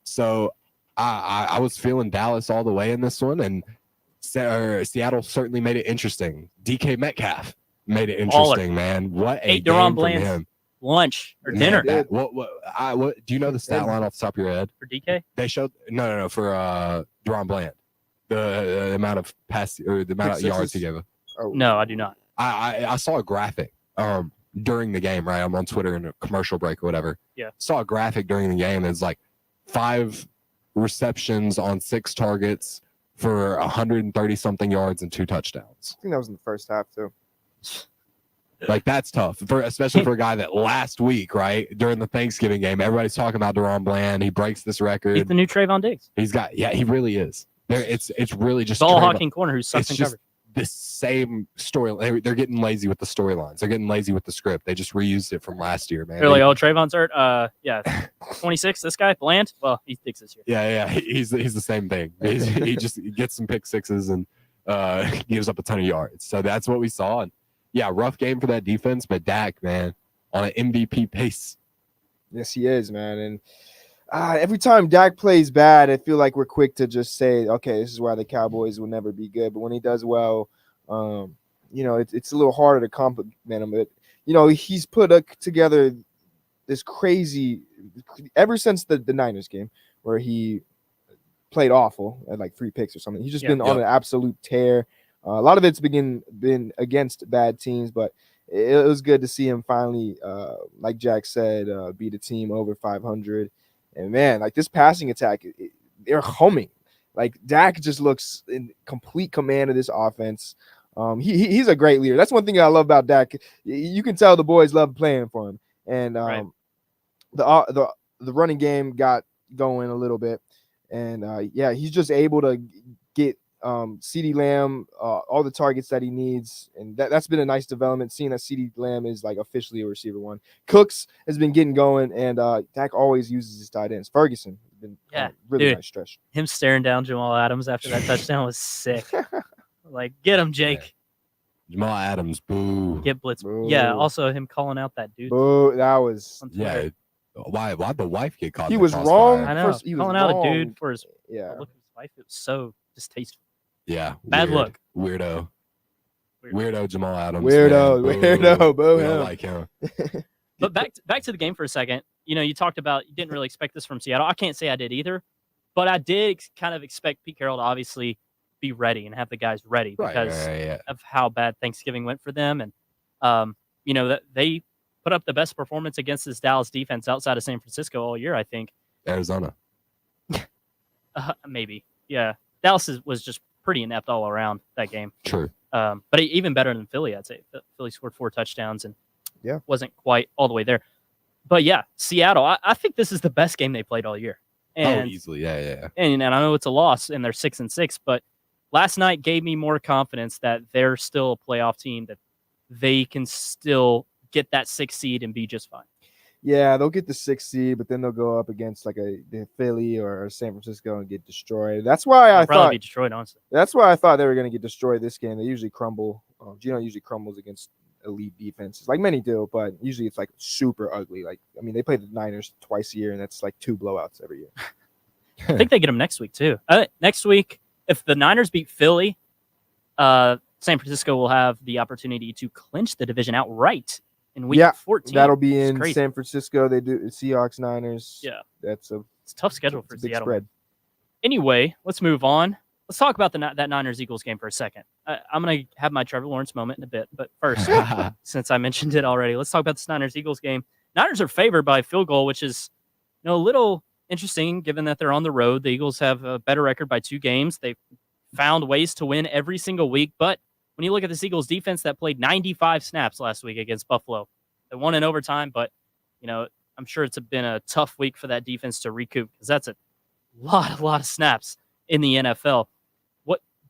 So I was feeling Dallas all the way in this one, and Seattle certainly made it interesting. DK Metcalf made it interesting, man. What a game from him. Lunch or dinner. What do you know the stat line off the top of your head? For DK? They showed no for Deron Bland. The amount of pass or the amount of yards he gave up. Oh. No, I do not. I saw a graphic during the game, right? I'm on Twitter in a commercial break or whatever. Yeah. Saw a graphic during the game. It's like 5 receptions on 6 targets for 130 something yards and 2 touchdowns. I think that was in the first half too. Like that's tough, especially for a guy that last week, right during the Thanksgiving game, everybody's talking about Deron Bland. He breaks this record. He's the new Trayvon Diggs. He really is. It's really just ball hawking corner who sucks in coverage. The same story. They're getting lazy with the storylines. They're getting lazy with the script. They just reused it from last year, man. They're like, oh, Trayvon's hurt. Yeah, 26. This guy Bland. Well, he thinks this year. Yeah. He's the same thing. He just gets some pick sixes and gives up a ton of yards. So that's what we saw. And yeah, rough game for that defense, but Dak, man, on an MVP pace. Yes, he is, man. And every time Dak plays bad, I feel like we're quick to just say, okay, this is why the Cowboys will never be good. But when he does well, it's a little harder to compliment him. But, he's put together this crazy – ever since the Niners game where he played awful at like 3 picks or something. He's just been on an absolute tear. A lot of it's been against bad teams, but it was good to see him finally, like Jack said, beat a team over 500. And man, like this passing attack, they're humming. Like Dak just looks in complete command of this offense. He's a great leader. That's one thing I love about Dak. You can tell the boys love playing for him. And the running game got going a little bit, and he's just able to get CeeDee Lamb all the targets that he needs, and that's been a nice development, seeing that CeeDee Lamb is like officially a receiver 1. Cooks has been getting going, and Dak always uses his tight ends. Ferguson has been really nice stretch. Him staring down Jamal Adams after that touchdown was sick. Like, get him, Jake. Yeah. Jamal Adams, boo. Get blitz. Boo. Yeah, also him calling out that dude. Boo, that was Why'd the wife get caught? He was wrong. I know. He was calling out wrong. a dude for his look of his wife. It was so distasteful. Yeah. Bad look. Weirdo Jamal Adams. Weirdo. Boo We him. don't like him. But back to the game for a second. You talked about you didn't really expect this from Seattle. I can't say I did either, but I did kind of expect Pete Carroll to obviously be ready and have the guys ready because of how bad Thanksgiving went for them. And, that they put up the best performance against this Dallas defense outside of San Francisco all year, I think. Arizona. Maybe. Yeah. Dallas was just pretty inept all around that game. True. But even better than Philly, I'd say. Philly scored 4 touchdowns and wasn't quite all the way there. But yeah, Seattle, I think this is the best game they played all year. And, easily. Yeah. And I know it's a loss and they're 6-6, but last night gave me more confidence that they're still a playoff team, that they can still get that 6th seed and be just fine. Yeah, they'll get the 6th seed, but then they'll go up against like the Philly or San Francisco and get destroyed. That's why I thought be destroyed, honestly. That's why I thought they were going to get destroyed this game. They usually crumble. Gino usually crumbles against elite defenses, like many do, but usually it's like super ugly. Like, I mean, they play the Niners twice a year, and that's like 2 blowouts every year. I think they get them next week too. Next week, if the Niners beat Philly, San Francisco will have the opportunity to clinch the division outright in week 14. That'll be in San Francisco. They do Seahawks, Niners. Yeah, it's a tough schedule for big Seattle. Spread. Anyway, let's move on. Let's talk about that Niners-Eagles game for a second. I'm going to have my Trevor Lawrence moment in a bit, but first, since I mentioned it already, let's talk about this Niners-Eagles game. Niners are favored by a field goal, which is a little interesting given that they're on the road. The Eagles have a better record by 2 games. They've found ways to win every single week. But when you look at this Eagles defense that played 95 snaps last week against Buffalo, they won in overtime. But, I'm sure it's been a tough week for that defense to recoup because that's a lot of snaps in the NFL.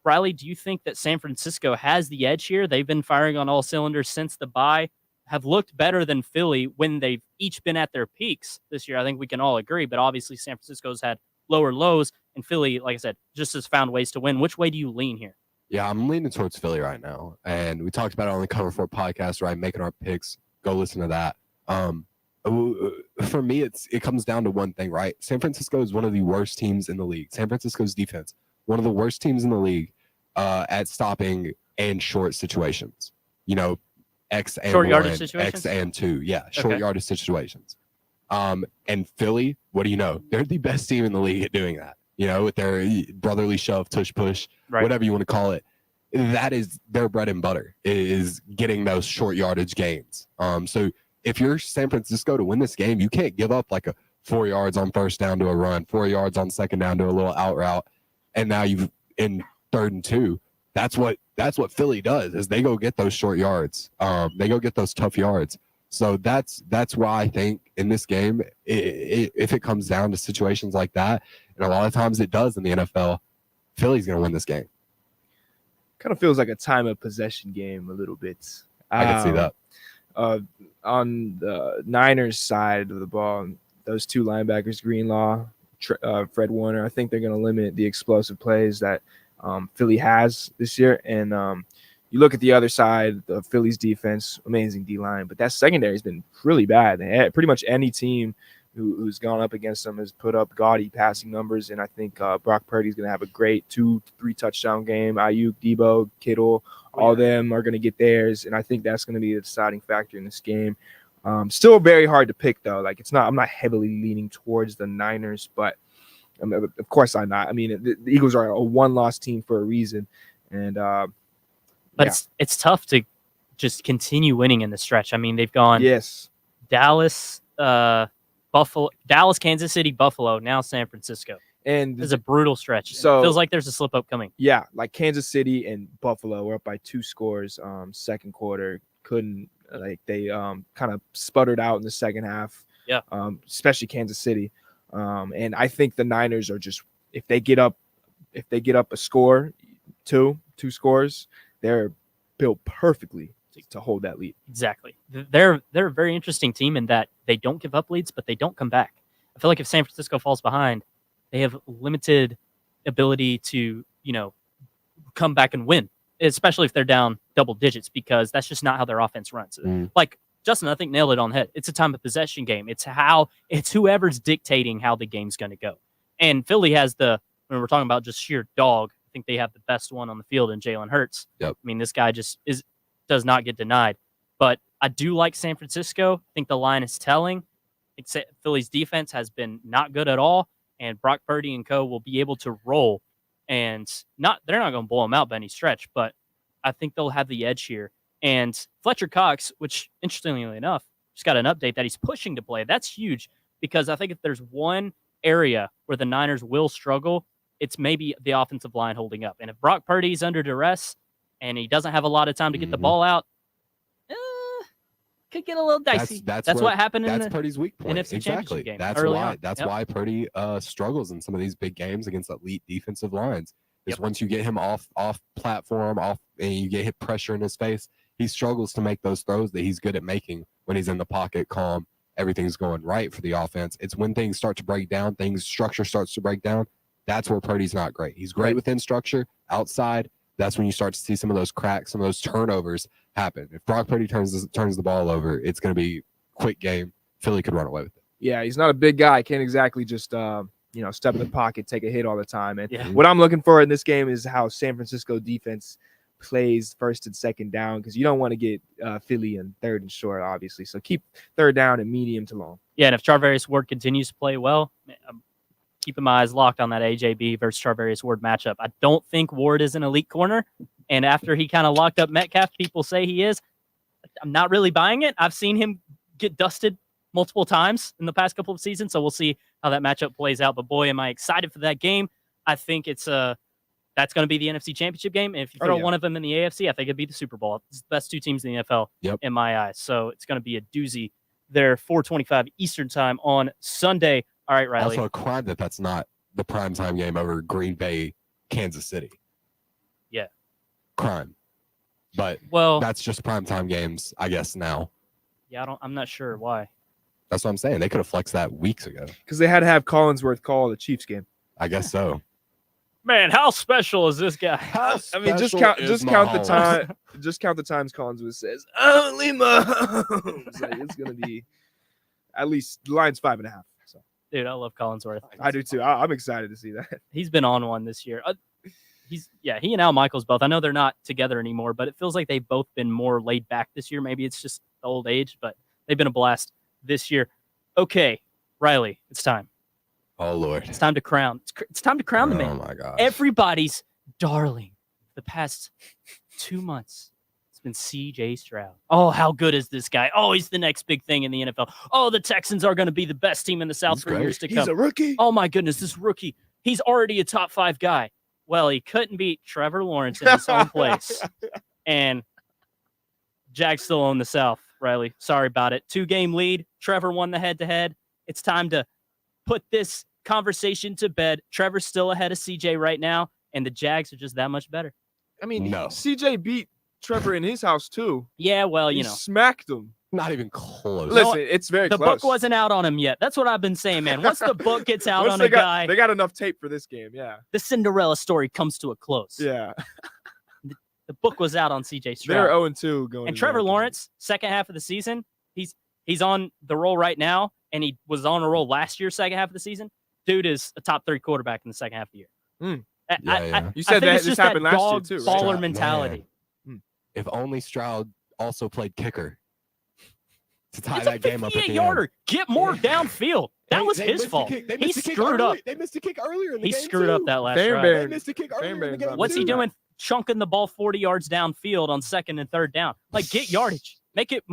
Riley, do you think that San Francisco has the edge here? They've been firing on all cylinders since the bye, have looked better than Philly when they've each been at their peaks this year. I think we can all agree, but obviously San Francisco's had lower lows, and Philly, like I said, just has found ways to win. Which way do you lean here? Yeah, I'm leaning towards Philly right now. And we talked about it on the Cover 4 podcast, right? Making our picks. Go listen to that. For me, it comes down to one thing, right? San Francisco is one of the worst teams in the league. San Francisco's defense, one of the worst teams in the league at stopping and short situations. X and short 1, yardage situations? X and 2. Yeah, short yardage situations. And Philly, what do you know? They're the best team in the league at doing that. With their brotherly shove, tush push, whatever you want to call it. That is their bread and butter, is getting those short yardage gains. So if you're San Francisco to win this game, you can't give up like a 4 yards on first down to a run, 4 yards on second down to a little out route, and now you've in 3rd and 2. That's what Philly does, is they go get those short yards. They go get those tough yards. So that's why I think in this game, if it comes down to situations like that, and a lot of times it does in the NFL, Philly's going to win this game. Kind of feels like a time of possession game a little bit. I can see that. On the Niners side of the ball, those 2 linebackers, Greenlaw, Fred Warner, I think they're going to limit the explosive plays that Philly has this year. And you look at the other side, the Philly's defense, amazing D-line, but that secondary has been really bad. They had pretty much any team who's gone up against them has put up gaudy passing numbers, and I think Brock Purdy's going to have a great 2-3 touchdown game. Ayuk, Debo, Kittle, all of them are going to get theirs, and I think that's going to be the deciding factor in this game. Still very hard to pick, though. Like, I'm not heavily leaning towards the Niners, but of course I'm not. I mean, the Eagles are a 1-loss team for a reason, and but it's tough to just continue winning in the stretch. I mean, they've gone Dallas, Kansas City, Buffalo, now San Francisco. And it's a brutal stretch. So it feels like there's a slip up coming. Yeah, like Kansas City and Buffalo were up by 2 scores second quarter. They kind of sputtered out in the second half. Yeah. Especially Kansas City. And I think the Niners are just, if they get up a score, two scores, they're built perfectly to hold that lead. Exactly. They're a very interesting team in that they don't give up leads, but they don't come back. I feel like if San Francisco falls behind, they have limited ability to, come back and win, especially if they're down double digits, because that's just not how their offense runs. Like Justin, I think, nailed it on the head. It's a time of possession game. It's whoever's dictating how the game's going to go. And Philly has when we're talking about just sheer dog, I think they have the best one on the field in Jalen Hurts. Yep. I mean, this guy just does not get denied. But I do like San Francisco. I think the line is telling. Philly's defense has been not good at all, and Brock Purdy and co. will be able to roll. And they're not going to blow them out by any stretch, but I think they'll have the edge here. And Fletcher Cox, which interestingly enough, just got an update that he's pushing to play. That's huge, because I think if there's one area where the Niners will struggle, it's maybe the offensive line holding up. And if Brock Purdy's under duress and he doesn't have a lot of time to get the ball out, could get a little dicey. That's what happened in the Purdy's weak point. NFC Championship game. That's why Purdy struggles in some of these big games against elite defensive lines. Is once you get him off platform, and you get hit pressure in his face, he struggles to make those throws that he's good at making when he's in the pocket, calm, everything's going right for the offense. It's when things start to break down, structure starts to break down. That's where Purdy's not great. He's great within structure, outside. That's when you start to see some of those cracks, some of those turnovers happen. If Brock Purdy turns the ball over, it's going to be a quick game. Philly could run away with it. Yeah, he's not a big guy. Can't exactly just step in the pocket, take a hit all the time. And what I'm looking for in this game is how San Francisco defense plays first and second down, because you don't want to get Philly in 3rd and short, obviously. So keep 3rd down and medium to long. Yeah, and if Charvarius Ward continues to play well, I'm keeping my eyes locked on that AJB versus Charvarius Ward matchup. I don't think Ward is an elite corner, and after he kind of locked up Metcalf, people say he is. I'm not really buying it. I've seen him get dusted multiple times in the past couple of seasons, so we'll see how that matchup plays out. But boy, am I excited for that game. I think it's that's going to be the NFC Championship game. And if you throw one of them in the AFC, I think it'd be the Super Bowl. It's the best two teams in the NFL in my eyes. So it's going to be a doozy there, 4:25 Eastern time on Sunday. All right, Riley. Also a crime that's not the primetime game over Green Bay, Kansas City. Yeah. Crime. But that's just primetime games, I guess, now. Yeah, I'm not sure why. That's what I'm saying. They could have flexed that weeks ago. Because they had to have Collinsworth call the Chiefs game. I guess so. Man, how special is this guy? I mean, just count the time. Just count the times Collinsworth says, "Only Mahomes." Like, it's gonna be at least the line's 5.5. So, dude, I love Collinsworth. I do too. I'm excited to see that. He's been on one this year. He and Al Michaels both. I know they're not together anymore, but it feels like they've both been more laid back this year. Maybe it's just the old age, but they've been a blast this year. Okay, Riley, it's time. Oh Lord, it's time to crown. It's time to crown the man. Oh my God, everybody's darling. The past 2 months, it's been C.J. Stroud. Oh, how good is this guy? Oh, he's the next big thing in the NFL. Oh, the Texans are going to be the best team in the South for years to come. He's a rookie. Oh my goodness, this rookie. He's already a top 5 guy. Well, he couldn't beat Trevor Lawrence in his own place. And Jags still own the South, Riley. Sorry about it. 2-game lead. Trevor won the head-to-head. It's time to put this conversation to bed. Trevor's still ahead of CJ right now, and the Jags are just that much better. I mean, CJ beat Trevor in his house too. Yeah, well, he smacked him. Not even close. Listen, it's very the close. book wasn't out on him yet. That's what I've been saying, man. Once the book gets out on a guy, they got enough tape for this game. Yeah, the Cinderella story comes to a close. Yeah, the book was out on CJ Stroud. They're 0-2 going. And Trevor Lawrence, second half of the season, he's on the roll right now, and he was on a roll last year, second half of the season. Dude is a top 3 quarterback in the second half of the year. You said that this happened last year too. Right? Baller mentality. If only Stroud also played kicker to tie that game up. 58-yarder. Get more downfield. That was his fault. He screwed up. They missed a kick earlier in the game. He screwed up that last drive. They missed a kick earlier in the game. What's he doing? Chunking the ball 40 yards downfield on 2nd and 3rd down. Like, get yardage. Make it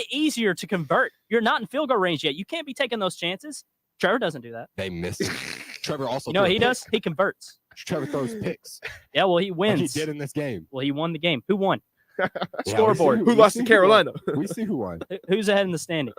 easier to convert. You're not in field goal range yet. You can't be taking those chances. Trevor doesn't do that. They missed it. Trevor also. You know what he does? He converts. Trevor throws picks. Yeah, well, he wins. Like he did in this game. Well, he won the game. Who won? Scoreboard. Who lost to Carolina? We see who won. Who's ahead in the standings?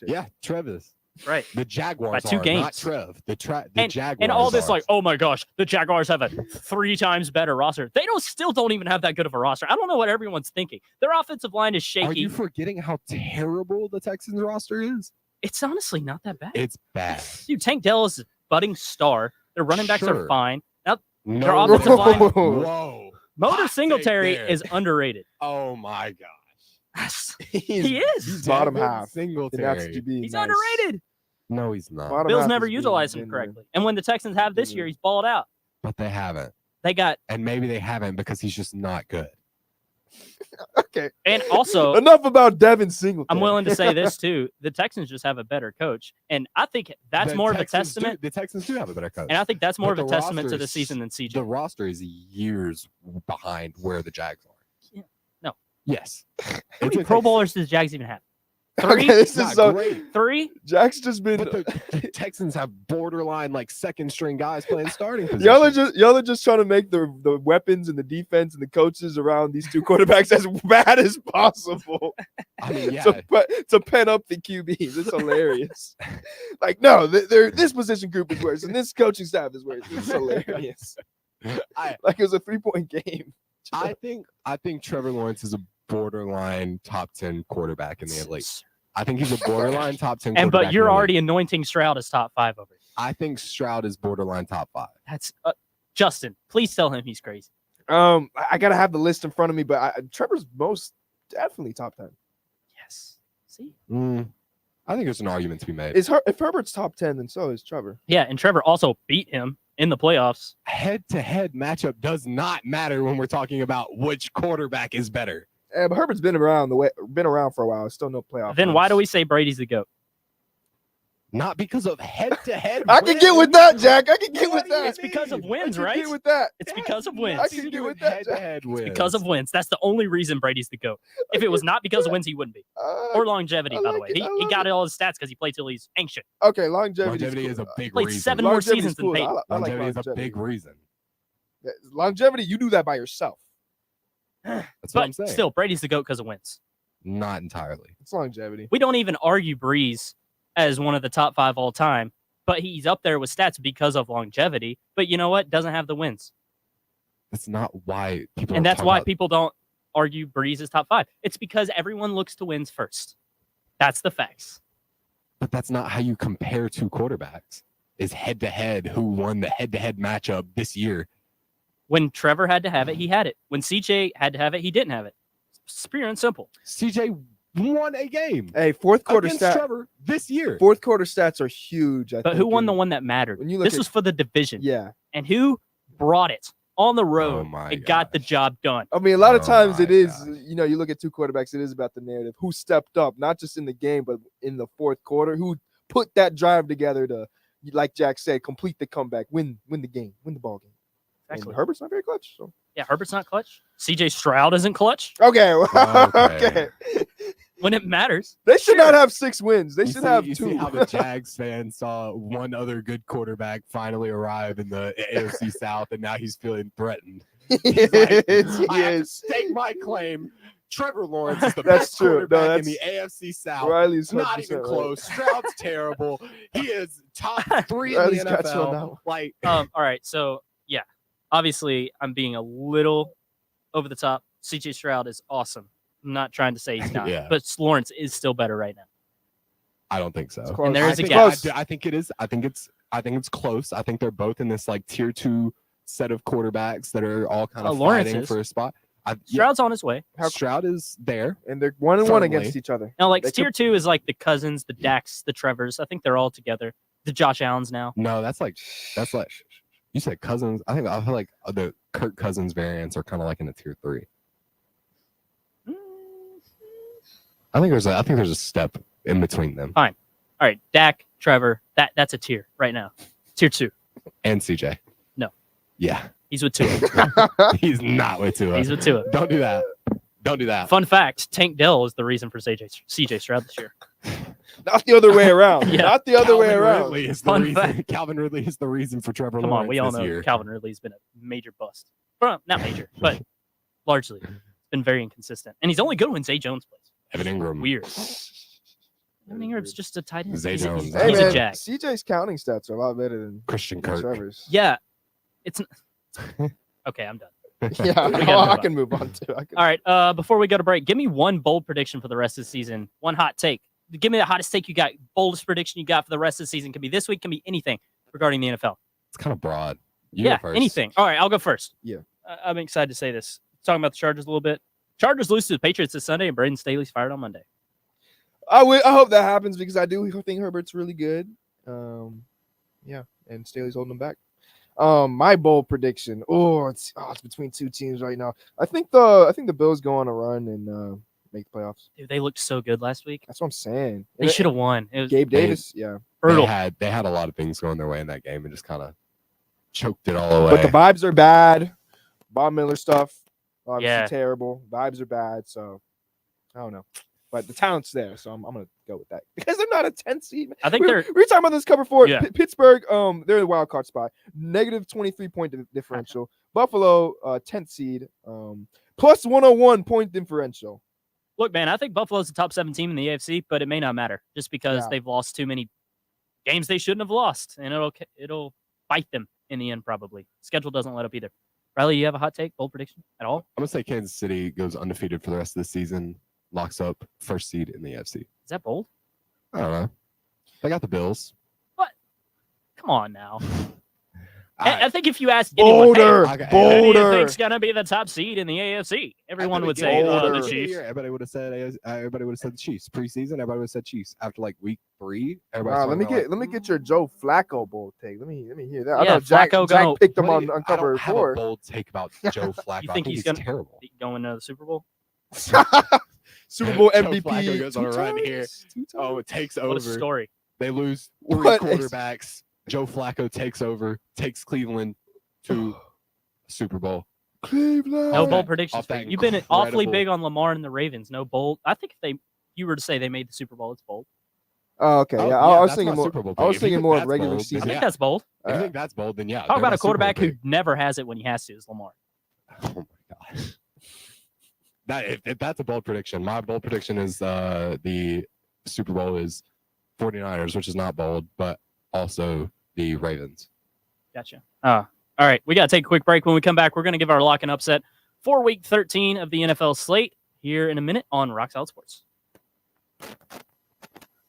Yeah, Trevor's. Right. The Jaguars by 2 games. Not Trev. The Jaguars. And all this like, oh my gosh, the Jaguars have a 3 times better roster. They still don't even have that good of a roster. I don't know what everyone's thinking. Their offensive line is shaky. Are you forgetting how terrible the Texans roster is? It's honestly not that bad. It's bad. Dude, Tank Dell is a budding star. Their running backs are fine. Now, their No. offensive line. Whoa. Motor Hot Singletary take there. is underrated. Oh my gosh. He is. He's bottom half. Singletary. He's underrated. No, he's not. Bottom Bills half never is utilize him correctly. And when the Texans have this year, he's balled out. But they haven't. They got. And maybe they haven't because he's just not good. Okay. And also, enough about Devin Singletary. I'm willing to say this too. The Texans just have a better coach. And I think that's more of a testament. The Texans do have a better coach. And I think that's more But of a the testament to roster the is- season than CJ. The roster is years behind where the Jags are. Yeah. No. Yes. How many Pro Bowlers does the Jags even have? Okay, 3? this Not is so great. 3? Jack's just been. But the Texans have borderline like second string guys playing starting position. Y'all are just trying to make the weapons and the defense and the coaches around these 2 quarterbacks as bad as possible. I mean, yeah. to pen up the QBs. It's hilarious. Like, no, this position group is worse and this coaching staff is worse. It's hilarious. Like it was a 3-point game. I think Trevor Lawrence is a borderline top 10 quarterback in the elite. I think he's a borderline top 10 quarterback. But you're in the already league. anointing Stroud as top 5 over here. I think Stroud is borderline top 5. That's Justin. Please tell him he's crazy. I gotta have the list in front of me, but Trevor's most definitely top 10. Yes. See? I think there's an argument to be made. If Herbert's top 10, then so is Trevor. Yeah, and Trevor also beat him in the playoffs. Head-to-head matchup does not matter when we're talking about which quarterback is better. But Herbert's been around for a while. Still no playoff. Then why do we say Brady's the GOAT? Not because of head-to-head. I can get with that, Jack. I can get with that. It's because of wins, right? Get with that. It's because of wins. I can get with that, Jack. Head-to-head It's wins. because of wins. That's the only reason Brady's the GOAT. If it was not because of wins, he wouldn't be. Or longevity, by the way. He got all his stats because he played till he's ancient. Okay, longevity is a big Played reason. 7 more seasons than cool. Peyton. I like Longevity is a longevity. big reason. Longevity, you do that by yourself. That's what I'm But saying. still, Brady's the GOAT because of wins. Not entirely. It's longevity. We don't even argue Breeze as one of the top 5 all time, but he's up there with stats because of longevity. But you know what? Doesn't have the wins. That's not why people. And don't that's talk why about- people don't argue Breeze is top 5. It's because everyone looks to wins first. That's the facts. But that's not how you compare two quarterbacks. Is head-to-head who won the head-to-head matchup this year. When Trevor had to have it, he had it. When CJ had to have it, he didn't have it. It's pure and simple. CJ won a game. Hey, fourth quarter against stat. Trevor this year. Fourth quarter stats are huge. But who won the one that mattered? When you look This at- was for the division. Yeah. And who brought it on the road Oh my and got the job done? I mean, a lot of Oh times my it is, gosh. you look at two quarterbacks, it is about the narrative. Who stepped up, not just in the game, but in the fourth quarter? Who put that drive together to, like Jack said, complete the comeback, win the game, win the ball game. Exactly. And Herbert's not very clutch. So. Yeah, Herbert's not clutch. CJ Stroud isn't clutch Okay. Okay. Okay. when it matters. They should Sure. not have 6 wins. They You should see- have you 2. see how the Jags fans saw one other good quarterback finally arrive in the AFC South, and now he's feeling threatened. He's like, I have to stake my claim. Trevor Lawrence is the That's best true. No, quarterback in that's- the AFC South. Riley's Not 100% even right. close. Stroud's terrible. He is top 3 in the Riley's got you on that NFL. one. Like, All right. So, yeah, obviously, I'm being a little over the top. CJ Stroud is awesome. I'm not trying to say he's not, Yeah. but Lawrence is still better right now. I don't think so. close. And there I is a think- gap. I think it is. I think it's close. I think they're both in this like tier 2 set of quarterbacks that are all kind of Lawrence fighting is. for a spot. Stroud's on his way. Stroud is there. And they're 1-1 Certainly. against each other. Now, like They tier 2 is like the Cousins, the Dax, the Trevors. I think they're all together. The Josh Allens now. No, that's like you said Cousins. I feel like the Kirk Cousins variants are kind of like in a tier 3. I think there's a step in between them. Fine. All right, Dak, Trevor. That's a tier right now. Tier 2. And CJ. No. Yeah. He's with Tua. He's not with Tua. He's with Tua. Don't do that. Don't do that. Fun fact: Tank Dell is the reason for CJ Stroud this year. Not the other way around. Yeah. Not the other way Calvin around. Ridley is the Fun reason. fact. Calvin Ridley is the reason for Trevor Come Lawrence on, we all this know year. Calvin Ridley's been a major bust. Well, not major, but largely been very inconsistent. And he's only good when Zay Jones plays. Evan Ingram. Weird. Evan Ingram's just a tight end. Zay He's, Jones. he's, Hey, he's man, a jack. CJ's counting stats are a lot better than Christian Kirk. Trevor's. Yeah, it's okay. I'm done. Yeah, We gotta I move on. can move on too. All right. Before we go to break, give me one bold prediction for the rest of the season. One hot take. Give me the hottest take you got. Boldest prediction you got for the rest of the season. Can be this week. Can be anything regarding the NFL. It's kind of broad. You go Yeah, first. anything. All right, I'll go first. Yeah. I'm excited to say this. Talking about the Chargers a little bit. Chargers lose to the Patriots this Sunday, and Braden Staley's fired on Monday. I hope that happens because I do think Herbert's really good. Yeah, and Staley's holding him back. My bold prediction. It's between two teams right now. I think the Bills go on a run and make the playoffs. Dude, they looked so good last week. That's what I'm saying. They should have won. It was Gabe Davis, yeah. brutal. They had a lot of things going their way in that game and just kind of choked it all away. But the vibes are bad. Bob Miller stuff, obviously Yeah. terrible. Vibes are bad, so I don't know. But the talent's there, so I'm gonna go with that because they're not a 10 seed. I think we they're. were talking about this cover 4. Yeah. Pittsburgh, they're in the wild card spot. Negative 23-point differential. Buffalo, 10th seed, plus 101 point differential. Look, man, I think Buffalo's the top 7 team in the AFC, but it may not matter just because Yeah. they've lost too many games they shouldn't have lost, and it'll bite them in the end probably. Schedule doesn't let up either. Riley, you have a hot take, bold prediction at all? I'm gonna say Kansas City goes undefeated for the rest of the season, locks up first seed in the AFC. Is that bold? I don't know. They got the Bills. Come on now. I- I think if you ask anyone, Bolder, hey, who do you bolder. think's gonna be the top seed in the AFC? Everyone would say Bolder. the Chiefs. Everybody would have said the Chiefs. Preseason, everybody would have said Chiefs. After like week 3, everybody. Wow, let me get your Joe Flacco bold take. Let me hear that. I Yeah, know Jack Flacco picked him What on do you- I cover don't have a 4. bold take about Joe Flacco. You I think think he's he's gonna- terrible. Going to the Super Bowl? Super Bowl Joe MVP. Flacco goes on a run here. 2 times? Oh, it takes What over. a story. They lose 3 quarterbacks. Joe Flacco takes over, takes Cleveland to Super Bowl. Cleveland. No bold predictions. You've been awfully big on Lamar and the Ravens. No bold. I think if you were to say they made the Super Bowl, it's bold. Oh, okay. Oh, Yeah, yeah, I was that's thinking not more. Super Bowl, I was if you thinking think more of that's regular bold, then season. I think yeah. that's bold. If you think that's bold, then yeah. Talk they're about my a quarterback Super who Bowl never has it when he has to is Lamar. pick. Oh my gosh. If that's a bold prediction, my bold prediction is the Super Bowl is 49ers, which is not bold, but also the Ravens. Gotcha. All right. We got to take a quick break. When we come back, we're going to give our lock and upset for Week 13 of the NFL slate here in a minute on Rock Solid Sports.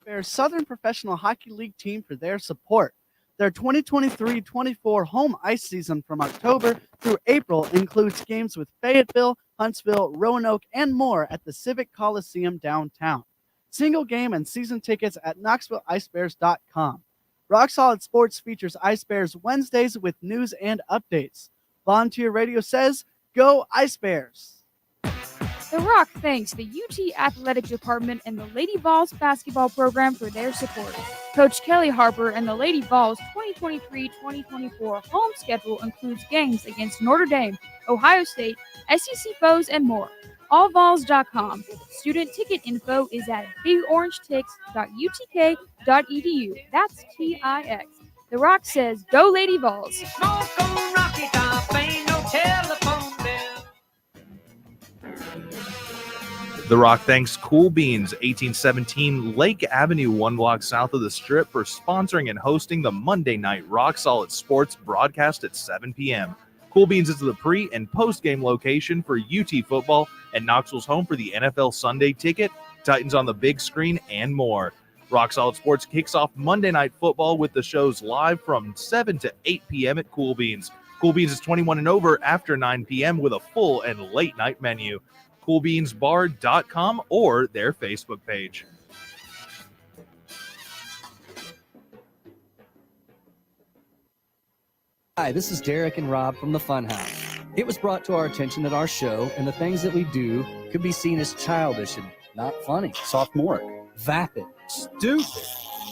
Bears Southern Professional Hockey League team for their support. Their 2023-24 home ice season from October through April includes games with Fayetteville, Huntsville, Roanoke, and more at the Civic Coliseum downtown. Single game and season tickets at KnoxvilleIceBears.com. Rock Solid Sports features Ice Bears Wednesdays with news and updates. Volunteer Radio says, "Go Ice Bears!" The Rock thanks the UT Athletic Department and the Lady Vols basketball program for their support. Coach Kelly Harper and the Lady Vols 2023-2024 home schedule includes games against Notre Dame, Ohio State, SEC foes, and more. AllVols.com. Student ticket info is at bigorangetics.utk.edu. That's TIX. The Rock says, "Go Lady Vols!" The Rock thanks Cool Beans 1817 Lake Avenue, 1 block south of the Strip, for sponsoring and hosting the Monday night Rock Solid Sports broadcast at 7 p.m. Cool Beans is the pre- and post-game location for UT football and Knoxville's home for the NFL Sunday Ticket, Titans on the big screen, and more. Rock Solid Sports kicks off Monday Night Football with the shows live from 7 to 8 p.m. at Cool Beans. Cool Beans is 21 and over after 9 p.m. with a full and late night menu. CoolBeansBar.com or their Facebook page. Hi, this is Derek and Rob from the Funhouse. It was brought to our attention that our show and the things that we do could be seen as childish and not funny, sophomoric, vapid, stupid,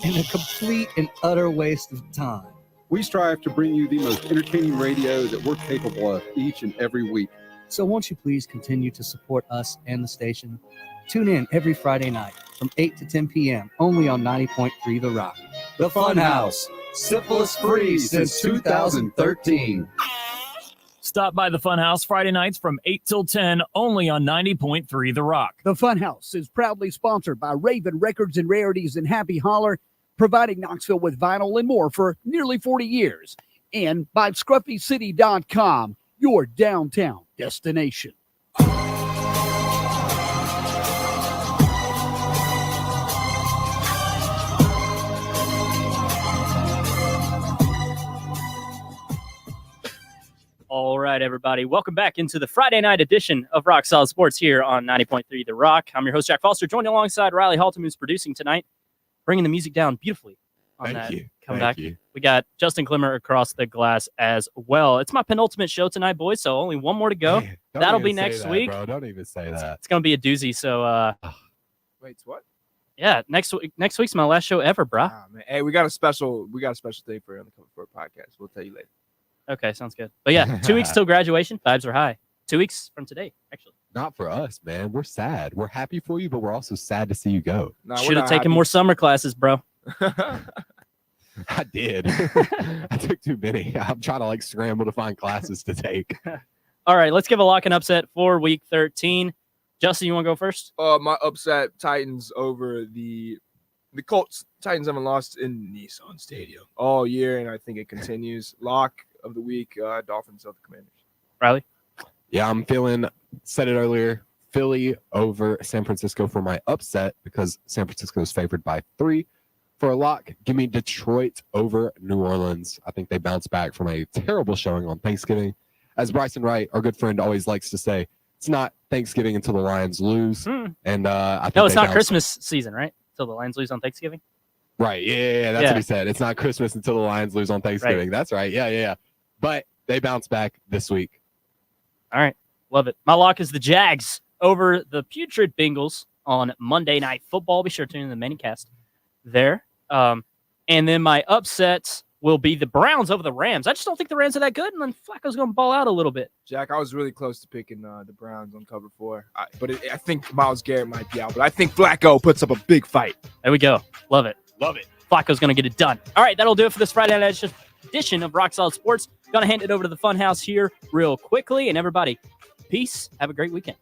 and a complete and utter waste of time. We strive to bring you the most entertaining radio that we're capable of each and every week. So won't you please continue to support us and the station? Tune in every Friday night from 8 to 10 p.m. only on 90.3 The Rock. The Funhouse, syphilis free since 2013. Stop by the Funhouse Friday nights from 8 till 10 only on 90.3 The Rock. The Funhouse is proudly sponsored by Raven Records and Rarities and Happy Holler, providing Knoxville with vinyl and more for nearly 40 years. And by ScruffyCity.com, your downtown destination. All right, everybody. Welcome back into the Friday night edition of Rock Solid Sports here on 90.3 The Rock. I'm your host, Jack Foster, joined alongside Riley Halton, who's producing tonight, bringing the music down beautifully on Thank that you. comeback. Thank you. We got Justin Clemmer across the glass as well. It's my penultimate show tonight, boys, so only one more to go. Don't That'll even be say next that, week. Bro. Don't even say that. It's going to be a doozy, so Wait, what? yeah, next week's my last show ever, brah. Ah, man. Hey, we got a special thing for you on the Cover for a podcast. We'll tell you later. Okay, sounds good. But yeah, 2 weeks till graduation. Vibes are high. 2 weeks from today, actually. Not for us, man. We're sad. We're happy for you, but we're also sad to see you go. Nah, Should have taken more summer classes, bro. I did. I took too many. I'm trying to scramble to find classes to take. All right, let's give a lock and upset for week 13. Justin, you want to go first? My upset, Titans over the Colts. Titans haven't lost in Nissan Stadium all year, and I think it continues. Lock of the week, Dolphins of the Commanders. Riley? Yeah, I'm said it earlier, Philly over San Francisco for my upset because San Francisco is favored by 3. For a lock, give me Detroit over New Orleans. I think they bounce back from a terrible showing on Thanksgiving. As Bryson Wright, our good friend, always likes to say, it's not Thanksgiving until the Lions lose. And I think it's not Christmas season, right? Until the Lions lose on Thanksgiving? Right. Yeah. That's what he said. It's not Christmas until the Lions lose on Thanksgiving. Right. That's right. Yeah. But they bounce back this week. All right. Love it. My lock is the Jags over the putrid Bengals on Monday Night Football. Be sure to tune in the minicast there. And then my upsets will be the Browns over the Rams. I just don't think the Rams are that good, and then Flacco's going to ball out a little bit. Jack, I was really close to picking the Browns on cover 4, but I think Myles Garrett might be out. But I think Flacco puts up a big fight. There we go. Love it. Love it. Flacco's going to get it done. All right, that'll do it for this Friday night edition of Rock Solid Sports. Going to hand it over to the Funhouse here real quickly. And everybody, peace. Have a great weekend.